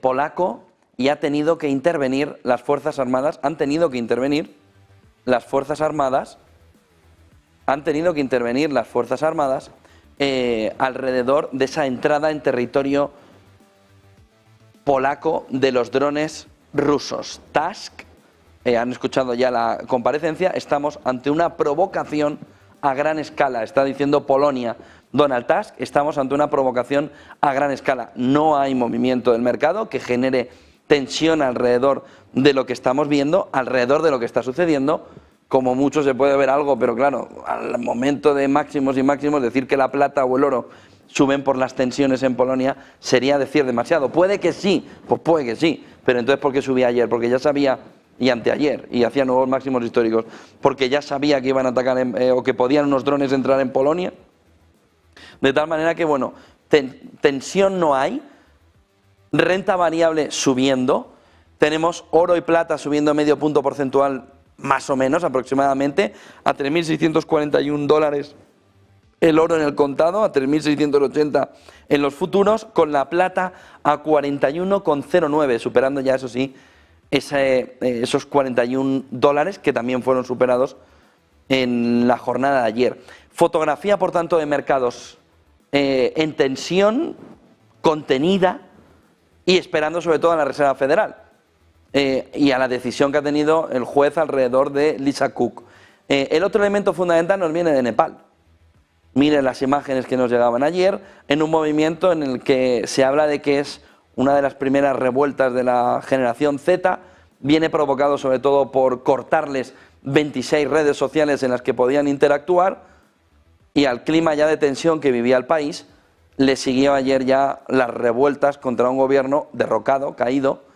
S1: polaco y ha tenido que intervenir las Fuerzas Armadas. Han tenido que intervenir las Fuerzas Armadas. Alrededor de esa entrada en territorio polaco de los drones rusos. Tusk, han escuchado ya la comparecencia, estamos ante una provocación a gran escala, está diciendo Polonia. Donald Tusk, estamos ante una provocación a gran escala. No hay movimiento del mercado que genere tensión alrededor de lo que estamos viendo, alrededor de lo que está sucediendo. Como mucho se puede ver algo, pero claro, al momento de máximos y máximos, decir que la plata o el oro suben por las tensiones en Polonia sería decir demasiado. Puede que sí, pues puede que sí, pero entonces ¿por qué subía ayer? Porque ya sabía, y anteayer, y hacía nuevos máximos históricos, porque ya sabía que iban a atacar o que podían unos drones entrar en Polonia. De tal manera que, bueno, tensión no hay, renta variable subiendo, tenemos oro y plata subiendo medio punto porcentual más o menos aproximadamente, a $3.641 el oro en el contado, a 3.680 en los futuros, con la plata a 41,09, superando ya, eso sí, esos $41 que también fueron superados en la jornada de ayer. Fotografía, por tanto, de mercados en tensión, contenida y esperando sobre todo a la Reserva Federal. Y a la decisión que ha tenido el juez alrededor de Lisa Cook. El otro elemento fundamental nos viene de Nepal. Miren las imágenes que nos llegaban ayer, en un movimiento en el que se habla de que es una de las primeras revueltas de la generación Z, viene provocado sobre todo por cortarles 26 redes sociales en las que podían interactuar, y al clima ya de tensión que vivía el país, le siguió ayer ya las revueltas contra un gobierno derrocado, caído,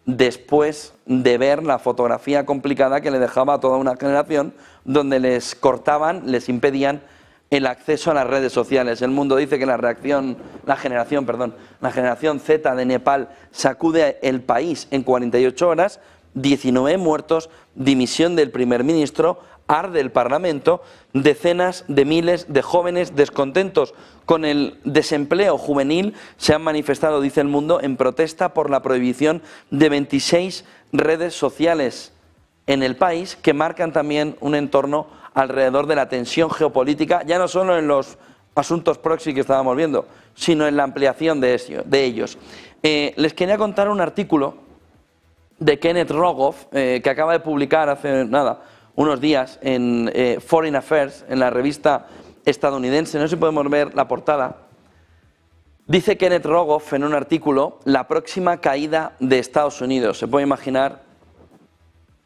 S1: después de ver la fotografía complicada que le dejaba a toda una generación, donde les cortaban, les impedían el acceso a las redes sociales. El Mundo dice que la generación Z de Nepal sacude el país en 48 horas, 19 muertos, dimisión del primer ministro, arde el Parlamento, decenas de miles de jóvenes descontentos con el desempleo juvenil se han manifestado, dice El Mundo, en protesta por la prohibición de 26 redes sociales en el país, que marcan también un entorno alrededor de la tensión geopolítica, ya no solo en los asuntos proxy que estábamos viendo, sino en la ampliación de ellos. Les quería contar un artículo de Kenneth Rogoff, que acaba de publicar hace unos días en Foreign Affairs, en la revista estadounidense. No sé si podemos ver la portada. Dice Kenneth Rogoff en un artículo: la próxima caída de Estados Unidos. Se puede imaginar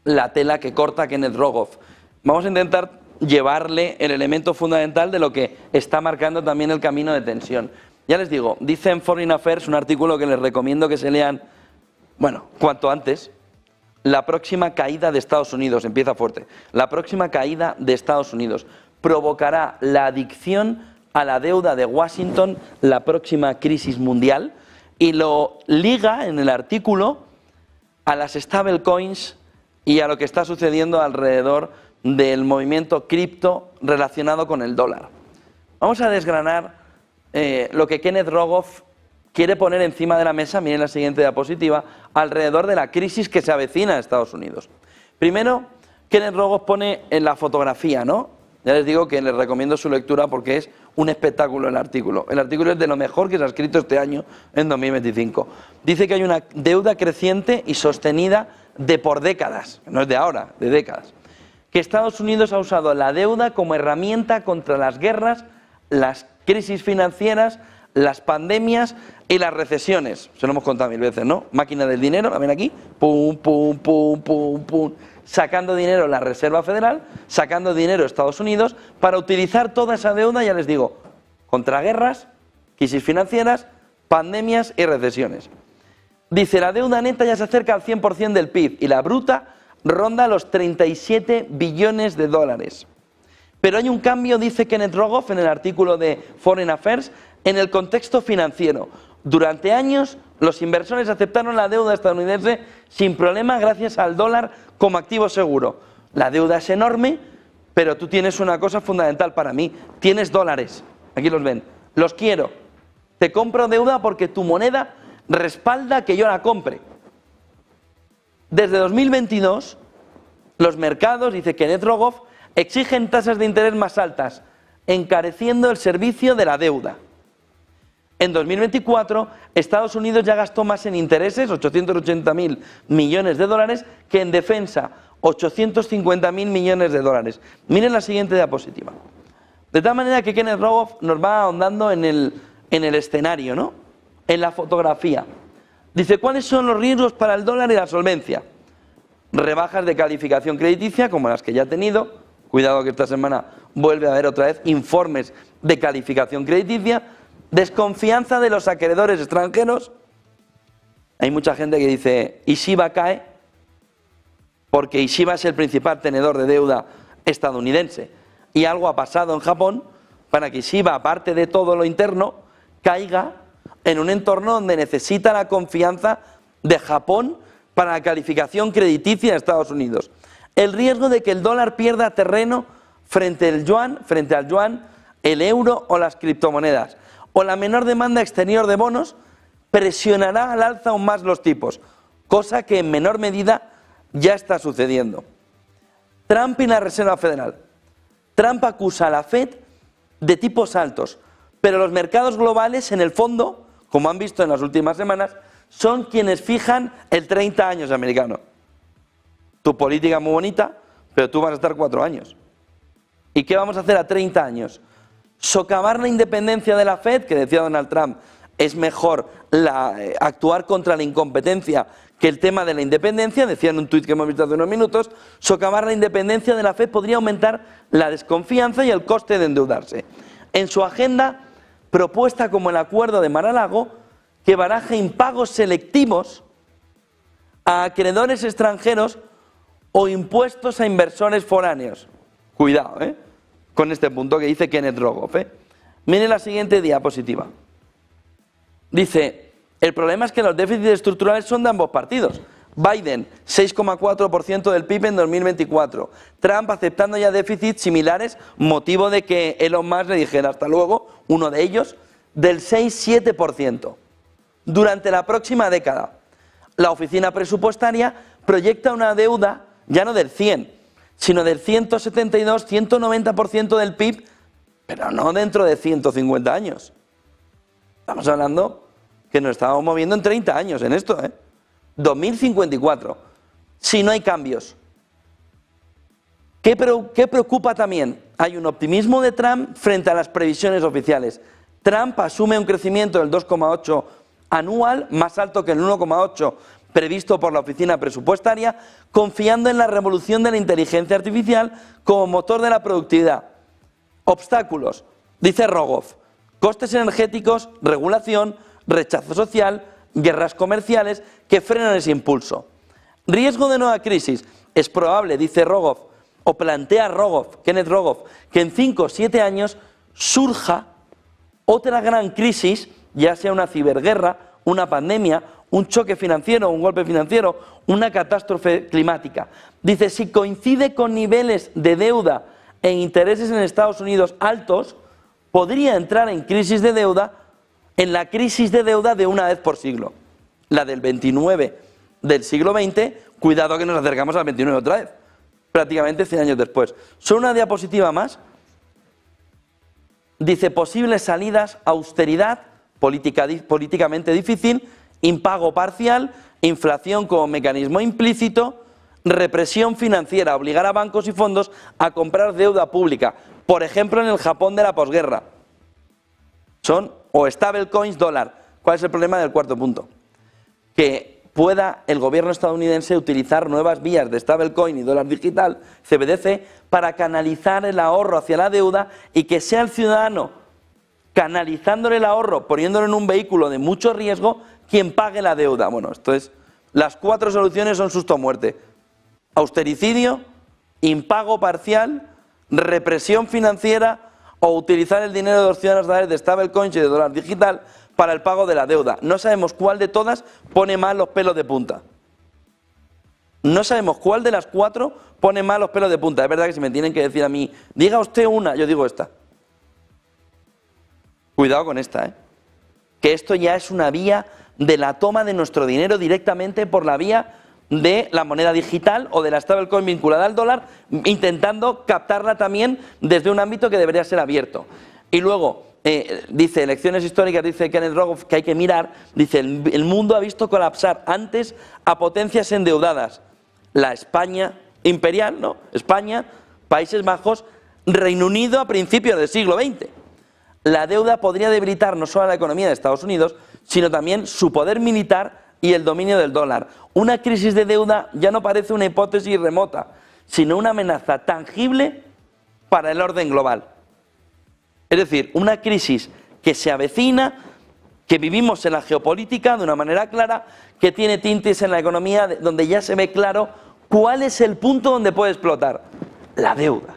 S1: la tela que corta Kenneth Rogoff. Vamos a intentar llevarle el elemento fundamental de lo que está marcando también el camino de tensión. Ya les digo, dice en Foreign Affairs, un artículo que les recomiendo que se lean, bueno, cuanto antes: la próxima caída de Estados Unidos, empieza fuerte, la próxima caída de Estados Unidos provocará la adicción a la deuda de Washington, la próxima crisis mundial, y lo liga en el artículo a las stablecoins y a lo que está sucediendo alrededor del movimiento cripto relacionado con el dólar. Vamos a desgranar lo que Kenneth Rogoff quiere poner encima de la mesa, miren la siguiente diapositiva, alrededor de la crisis que se avecina a Estados Unidos. Primero, Kenneth Rogoff pone en la fotografía, ¿no? Ya les digo que les recomiendo su lectura porque es un espectáculo el artículo. El artículo es de lo mejor que se ha escrito este año, en 2025. Dice que hay una deuda creciente y sostenida de por décadas, no es de ahora, de décadas. Que Estados Unidos ha usado la deuda como herramienta contra las guerras, las crisis financieras, las pandemias y las recesiones. Se lo hemos contado 1000 veces, ¿no? Máquina del dinero, la ven aquí, pum, pum, pum, pum, pum, sacando dinero la Reserva Federal, sacando dinero Estados Unidos para utilizar toda esa deuda, ya les digo, contra guerras, crisis financieras, pandemias y recesiones. Dice, la deuda neta ya se acerca al 100% del PIB y la bruta ronda los 37 billones de dólares. Pero hay un cambio, dice Kenneth Rogoff en el artículo de Foreign Affairs, en el contexto financiero. Durante años, los inversores aceptaron la deuda estadounidense sin problema gracias al dólar como activo seguro. La deuda es enorme, pero tú tienes una cosa fundamental para mí. Tienes dólares. Aquí los ven. Los quiero. Te compro deuda porque tu moneda respalda que yo la compre. Desde 2022, los mercados, dice Kenneth Rogoff, exigen tasas de interés más altas, encareciendo el servicio de la deuda. En 2024, Estados Unidos ya gastó más en intereses, 880.000 millones de dólares, que en defensa, 850.000 millones de dólares. Miren la siguiente diapositiva. De tal manera que Kenneth Rogoff nos va ahondando en el escenario, ¿no? En la fotografía. Dice, ¿cuáles son los riesgos para el dólar y la solvencia? Rebajas de calificación crediticia, como las que ya ha tenido. Cuidado que esta semana vuelve a haber otra vez informes de calificación crediticia. Desconfianza de los acreedores extranjeros. Hay mucha gente que dice, Ishiba cae, porque Ishiba es el principal tenedor de deuda estadounidense. Y algo ha pasado en Japón para que Ishiba, aparte de todo lo interno, caiga en un entorno donde necesita la confianza de Japón para la calificación crediticia de Estados Unidos. El riesgo de que el dólar pierda terreno frente al yuan, el euro o las criptomonedas, o la menor demanda exterior de bonos, presionará al alza aún más los tipos, cosa que en menor medida ya está sucediendo. Trump y la Reserva Federal. Trump acusa a la Fed de tipos altos, pero los mercados globales, en el fondo, como han visto en las últimas semanas, son quienes fijan el 30 años americano. Tu política es muy bonita, pero tú vas a estar 4 años. ¿Y qué vamos a hacer a 30 años? Socavar la independencia de la Fed, que decía Donald Trump, es mejor actuar contra la incompetencia que el tema de la independencia, decía en un tuit que hemos visto hace unos minutos. Socavar la independencia de la Fed podría aumentar la desconfianza y el coste de endeudarse. En su agenda, propuesta como el acuerdo de Mar-a-Lago, que baraja impagos selectivos a acreedores extranjeros o impuestos a inversores foráneos. Cuidado, con este punto que dice Kenneth Rogoff. Miren la siguiente diapositiva. Dice, el problema es que los déficits estructurales son de ambos partidos. Biden, 6,4% del PIB en 2024. Trump aceptando ya déficits similares, motivo de que Elon Musk le dijera hasta luego, uno de ellos, del 6-7%. Durante la próxima década, la oficina presupuestaria proyecta una deuda ya no del 100, sino del 172-190% del PIB, pero no dentro de 150 años. Estamos hablando que nos estamos moviendo en 30 años en esto, 2054, si no hay cambios. ¿Qué preocupa también? Hay un optimismo de Trump frente a las previsiones oficiales. Trump asume un crecimiento del 2,8 anual, más alto que el 1,8 previsto por la oficina presupuestaria, confiando en la revolución de la inteligencia artificial como motor de la productividad. Obstáculos, dice Rogoff: costes energéticos, regulación, rechazo social, guerras comerciales que frenan ese impulso. Riesgo de nueva crisis. Es probable, dice Rogoff, o plantea Kenneth Rogoff, que en 5 o 7 años surja otra gran crisis, ya sea una ciberguerra, una pandemia, un choque financiero, un golpe financiero, una catástrofe climática. Dice, si coincide con niveles de deuda e intereses en Estados Unidos altos, podría entrar en crisis de deuda, en la crisis de deuda de una vez por siglo. La del 29 del siglo XX, cuidado que nos acercamos al 29 otra vez, prácticamente 100 años después. Solo una diapositiva más. Dice, posibles salidas, austeridad, políticamente difícil, impago parcial, inflación como mecanismo implícito, represión financiera, obligar a bancos y fondos a comprar deuda pública, por ejemplo en el Japón de la posguerra. Son o stablecoins dólar. ¿Cuál es el problema del cuarto punto? Que pueda el gobierno estadounidense utilizar nuevas vías de stablecoin y dólar digital, CBDC, para canalizar el ahorro hacia la deuda y que sea el ciudadano, canalizándole el ahorro, poniéndolo en un vehículo de mucho riesgo, quien pague la deuda. Bueno, esto es, las 4 soluciones son susto o muerte: austericidio, impago parcial, represión financiera o utilizar el dinero de los ciudadanos de stablecoins y de dólar digital para el pago de la deuda. No sabemos cuál de todas pone más los pelos de punta. No sabemos cuál de las 4 pone más los pelos de punta. Es verdad que si me tienen que decir a mí, diga usted una, yo digo esta. Cuidado con esta, que esto ya es una vía de la toma de nuestro dinero directamente por la vía de la moneda digital o de la stablecoin vinculada al dólar, intentando captarla también desde un ámbito que debería ser abierto. Y luego, dice, lecciones históricas, dice Kenneth Rogoff, que hay que mirar, dice, el mundo ha visto colapsar antes a potencias endeudadas. La España imperial, ¿no? España, Países Bajos, Reino Unido a principios del siglo XX. La deuda podría debilitar no solo a la economía de Estados Unidos, sino también su poder militar y el dominio del dólar. Una crisis de deuda ya no parece una hipótesis remota, sino una amenaza tangible para el orden global. Es decir, una crisis que se avecina, que vivimos en la geopolítica de una manera clara, que tiene tintes en la economía donde ya se ve claro cuál es el punto donde puede explotar: la deuda.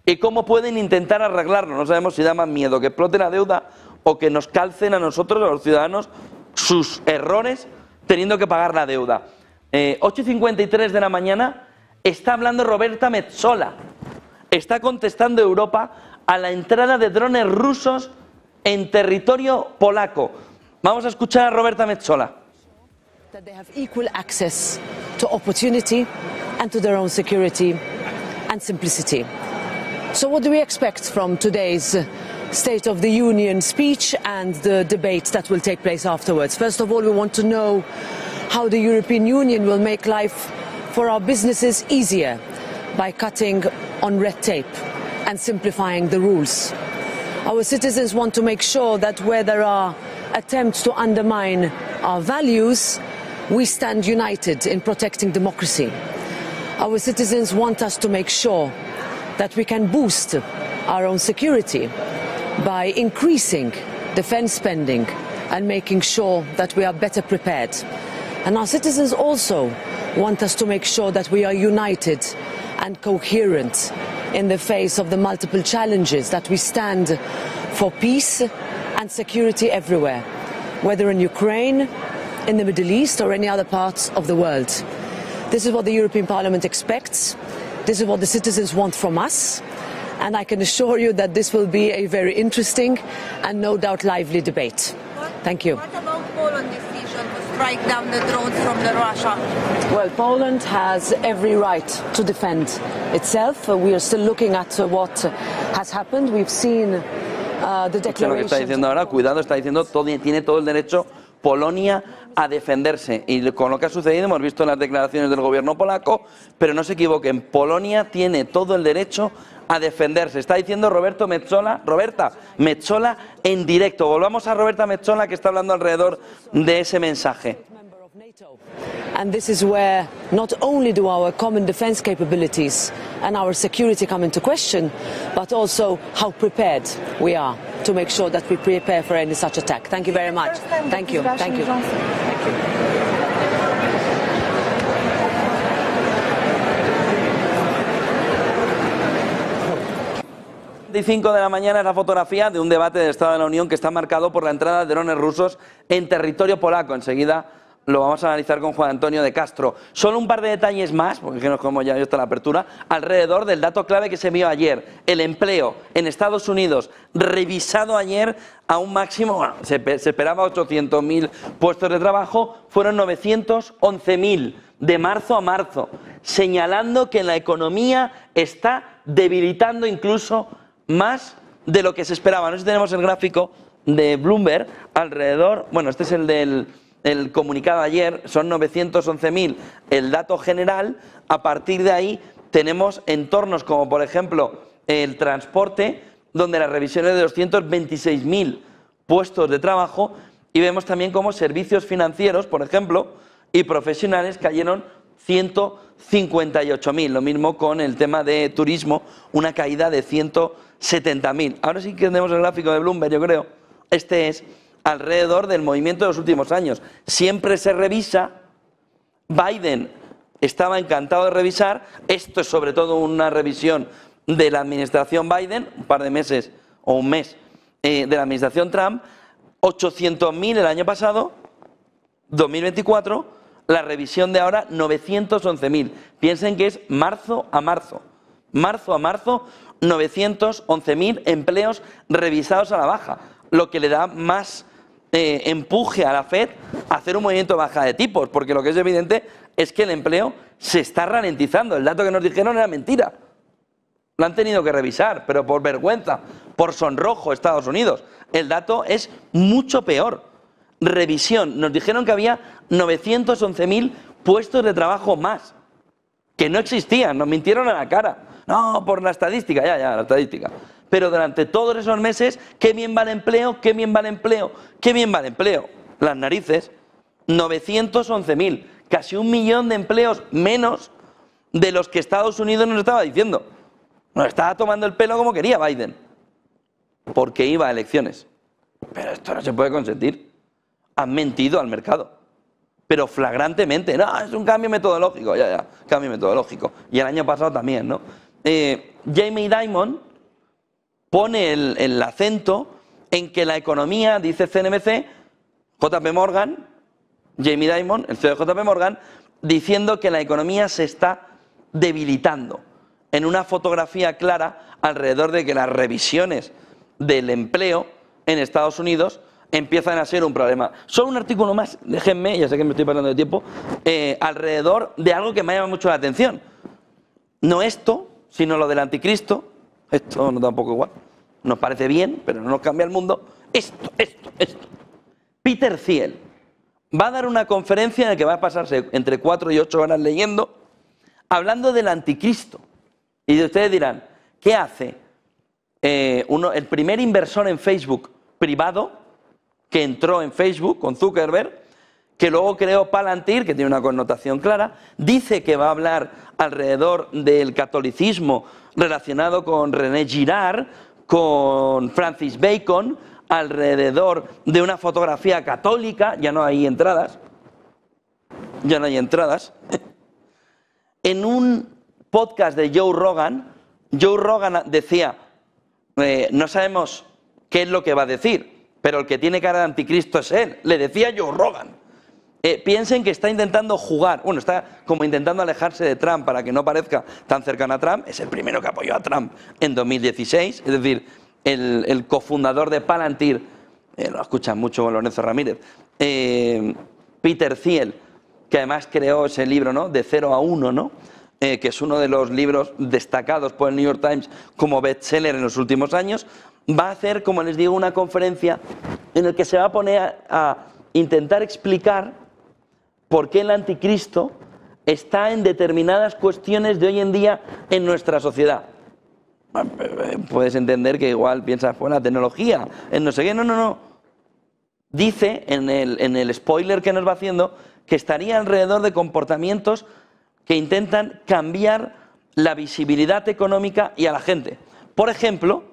S1: ¿Y cómo pueden intentar arreglarlo? No sabemos si da más miedo que explote la deuda o que nos calcen a nosotros, a los ciudadanos, sus errores teniendo que pagar la deuda. 8:53 de la mañana está hablando Roberta Metsola. Está contestando Europa a la entrada de drones rusos en territorio polaco. Vamos a escuchar a Roberta Metsola.
S6: That they have equal access to opportunity and to their own security and simplicity. So what do we expect from today's State of the Union speech and the debate that will take place afterwards? First of all, we want to know how the European Union will make life for our businesses easier by cutting on red tape and simplifying the rules. Our citizens want to make sure that where there are attempts to undermine our values, we stand united in protecting democracy. Our citizens want us to make sure that we can boost our own security by increasing defence spending and making sure that we are better prepared. And our citizens also want us to make sure that we are united and coherent in the face of the multiple challenges, that we stand for peace and security everywhere, whether in Ukraine, in the Middle East or any other parts of the world. This is what the European Parliament expects. This is what the citizens want from us. And I can assure you that this will be a very interesting and no doubt lively debate. Thank you.
S7: What about Poland's decision to strike down the drones from Russia?
S6: Well, Poland has every right to defend itself. We are still looking at what has happened. We've seen the
S1: Escuchen lo que está
S6: declarations.
S1: diciendo ahora, cuidado, está diciendo tiene todo el derecho Polonia a defenderse. Y con lo que ha sucedido hemos visto las declaraciones del gobierno polaco, pero no se equivoquen, Polonia tiene todo el derecho a defenderse. Está diciendo Roberta Metsola en directo. Volvamos a Roberta Metsola, que está hablando alrededor de ese mensaje.
S6: And this is where not only do our common defence capabilities and our security come into question, but also how prepared we are to make sure that we prepare for any such attack. Thank you very much. Thank you. Thank you. Thank you.
S1: 5 de la mañana es la fotografía de un debate del Estado de la Unión que está marcado por la entrada de drones rusos en territorio polaco. Enseguida lo vamos a analizar con Juan Antonio de Castro. Solo un par de detalles más, porque no es como ya está la apertura, alrededor del dato clave que se vio ayer. El empleo en Estados Unidos, revisado ayer a un máximo, bueno, se esperaba 800.000 puestos de trabajo, fueron 911.000 de marzo a marzo, señalando que la economía está debilitando incluso más de lo que se esperaba. No sé si tenemos el gráfico de Bloomberg alrededor, bueno, este es el del comunicado ayer, son 911.000 el dato general. A partir de ahí tenemos entornos como por ejemplo el transporte, donde la revisión es de 226.000 puestos de trabajo, y vemos también como servicios financieros, por ejemplo, y profesionales cayeron 158.000, lo mismo con el tema de turismo, una caída de 170.000. Ahora sí que tenemos el gráfico de Bloomberg, yo creo. Este es alrededor del movimiento de los últimos años. Siempre se revisa, Biden estaba encantado de revisar, esto es sobre todo una revisión de la administración Biden, un par de meses o un mes de la administración Trump, 800.000 el año pasado, 2024, la revisión de ahora 911.000. Piensen que es marzo a marzo. Marzo a marzo, 911.000 empleos revisados a la baja, lo que le da más empuje a la Fed a hacer un movimiento de baja de tipos, porque lo que es evidente es que el empleo se está ralentizando. El dato que nos dijeron era mentira. Lo han tenido que revisar, pero por vergüenza, por sonrojo Estados Unidos. El dato es mucho peor. Revisión, nos dijeron que había 911.000 puestos de trabajo más, que no existían, nos mintieron a la cara. No, por la estadística, ya, la estadística. Pero durante todos esos meses, qué bien va el empleo, qué bien va el empleo, qué bien va el empleo. Las narices, 911.000, casi 1 millón de empleos menos de los que Estados Unidos nos estaba diciendo. Nos estaba tomando el pelo como quería Biden, porque iba a elecciones. Pero esto no se puede consentir. Han mentido al mercado, pero flagrantemente. No, es un cambio metodológico, ya, cambio metodológico. Y el año pasado también, ¿no? Jamie Dimon pone el acento en que la economía, dice CNBC, JP Morgan, Jamie Dimon, el CEO de JP Morgan, diciendo que la economía se está debilitando, en una fotografía clara alrededor de que las revisiones del empleo en Estados Unidos empiezan a ser un problema. Solo un artículo más, déjenme, ya sé que me estoy pasando de tiempo, alrededor de algo que me llama mucho la atención. No esto, sino lo del anticristo. Esto nos da un poco igual. Nos parece bien, pero no nos cambia el mundo. Esto. Peter Thiel va a dar una conferencia en la que va a pasarse entre 4 y 8 horas leyendo, hablando del anticristo. Y ustedes dirán, ¿qué hace el primer inversor en Facebook privado, que entró en Facebook con Zuckerberg, que luego creó Palantir, que tiene una connotación clara, dice que va a hablar alrededor del catolicismo relacionado con René Girard, con Francis Bacon, alrededor de una fotografía católica, ya no hay entradas, En un podcast de Joe Rogan decía, no sabemos qué es lo que va a decir, pero el que tiene cara de anticristo es él, le decía Joe Rogan. Piensen que está intentando jugar, bueno, está como intentando alejarse de Trump para que no parezca tan cercano a Trump. Es el primero que apoyó a Trump en 2016, es decir, el cofundador de Palantir, lo escuchan mucho Lorenzo Ramírez, Peter Thiel, que además creó ese libro, ¿no?, de 0 a 1, ¿no?, que es uno de los libros destacados por el New York Times como bestseller en los últimos años. va a hacer, como les digo, una conferencia en la que se va a poner a intentar explicar por qué el anticristo está en determinadas cuestiones de hoy en día en nuestra sociedad. Puedes entender que igual piensas, fue la tecnología, en no sé qué, no. Dice en el spoiler que nos va haciendo que estaría alrededor de comportamientos que intentan cambiar la visibilidad económica y a la gente. Por ejemplo,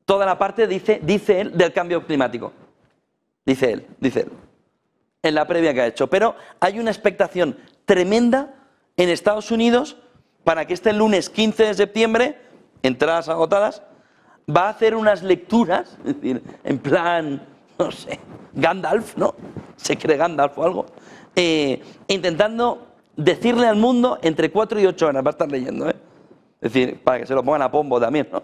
S1: toda la parte, dice él, del cambio climático. Dice él, en la previa que ha hecho. Pero hay una expectación tremenda en Estados Unidos para que este lunes 15 de septiembre, entradas agotadas, va a hacer unas lecturas, es decir, en plan, no sé, Gandalf, ¿no? Se cree Gandalf o algo, intentando decirle al mundo entre 4 y 8 horas, va a estar leyendo, ¿eh? Es decir, para que se lo pongan a Pombo también, ¿no?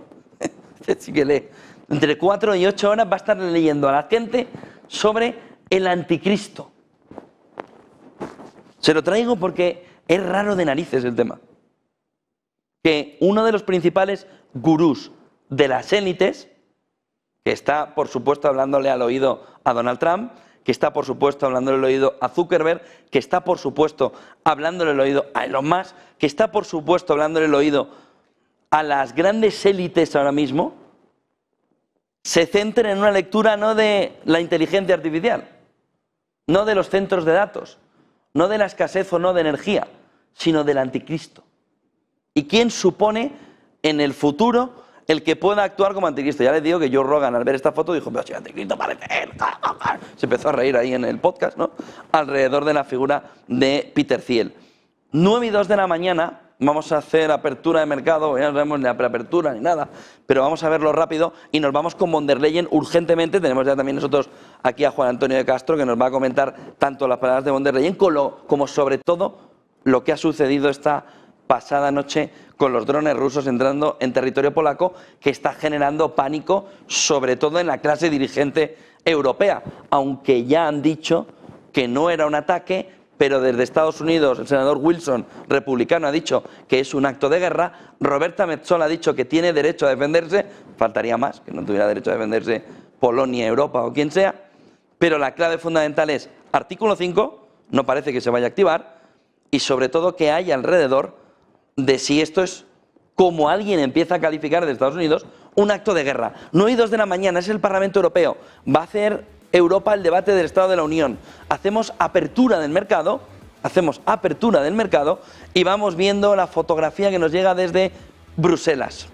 S1: Sí que lee. Entre 4 y 8 horas va a estar leyendo a la gente sobre el anticristo. Se lo traigo porque es raro de narices el tema. Que uno de los principales gurús de las élites, que está, por supuesto, hablándole al oído a Donald Trump, que está, por supuesto, hablándole al oído a Zuckerberg, que está, por supuesto, hablándole al oído a Elon Musk, que está, por supuesto, hablándole al oído a las grandes élites ahora mismo, se centren en una lectura no de la inteligencia artificial, no de los centros de datos, no de la escasez o no de energía, sino del anticristo. ¿Y quién supone en el futuro el que pueda actuar como anticristo? Ya les digo que Joe Rogan, al ver esta foto, dijo, pero si anticristo parece él. Se empezó a reír ahí en el podcast, ¿no? Alrededor de la figura de Peter Thiel. 9:02 de la mañana, vamos a hacer apertura de mercado, ya no sabemos ni la preapertura ni nada, pero vamos a verlo rápido y nos vamos con von der Leyen urgentemente. Tenemos ya también nosotros aquí a Juan Antonio de Castro, que nos va a comentar tanto las palabras de von der Leyen como sobre todo lo que ha sucedido esta pasada noche con los drones rusos entrando en territorio polaco, que está generando pánico, sobre todo en la clase dirigente europea, aunque ya han dicho que no era un ataque, pero desde Estados Unidos el senador Wilson, republicano, ha dicho que es un acto de guerra. Roberta Metsola ha dicho que tiene derecho a defenderse, faltaría más, que no tuviera derecho a defenderse Polonia, Europa o quien sea, pero la clave fundamental es artículo 5, no parece que se vaya a activar, y sobre todo que hay alrededor de si esto es, como alguien empieza a calificar de Estados Unidos, un acto de guerra. 9:02 de la mañana, es el Parlamento Europeo, va a hacer Europa el debate del Estado de la Unión. Hacemos apertura del mercado y vamos viendo la fotografía que nos llega desde Bruselas.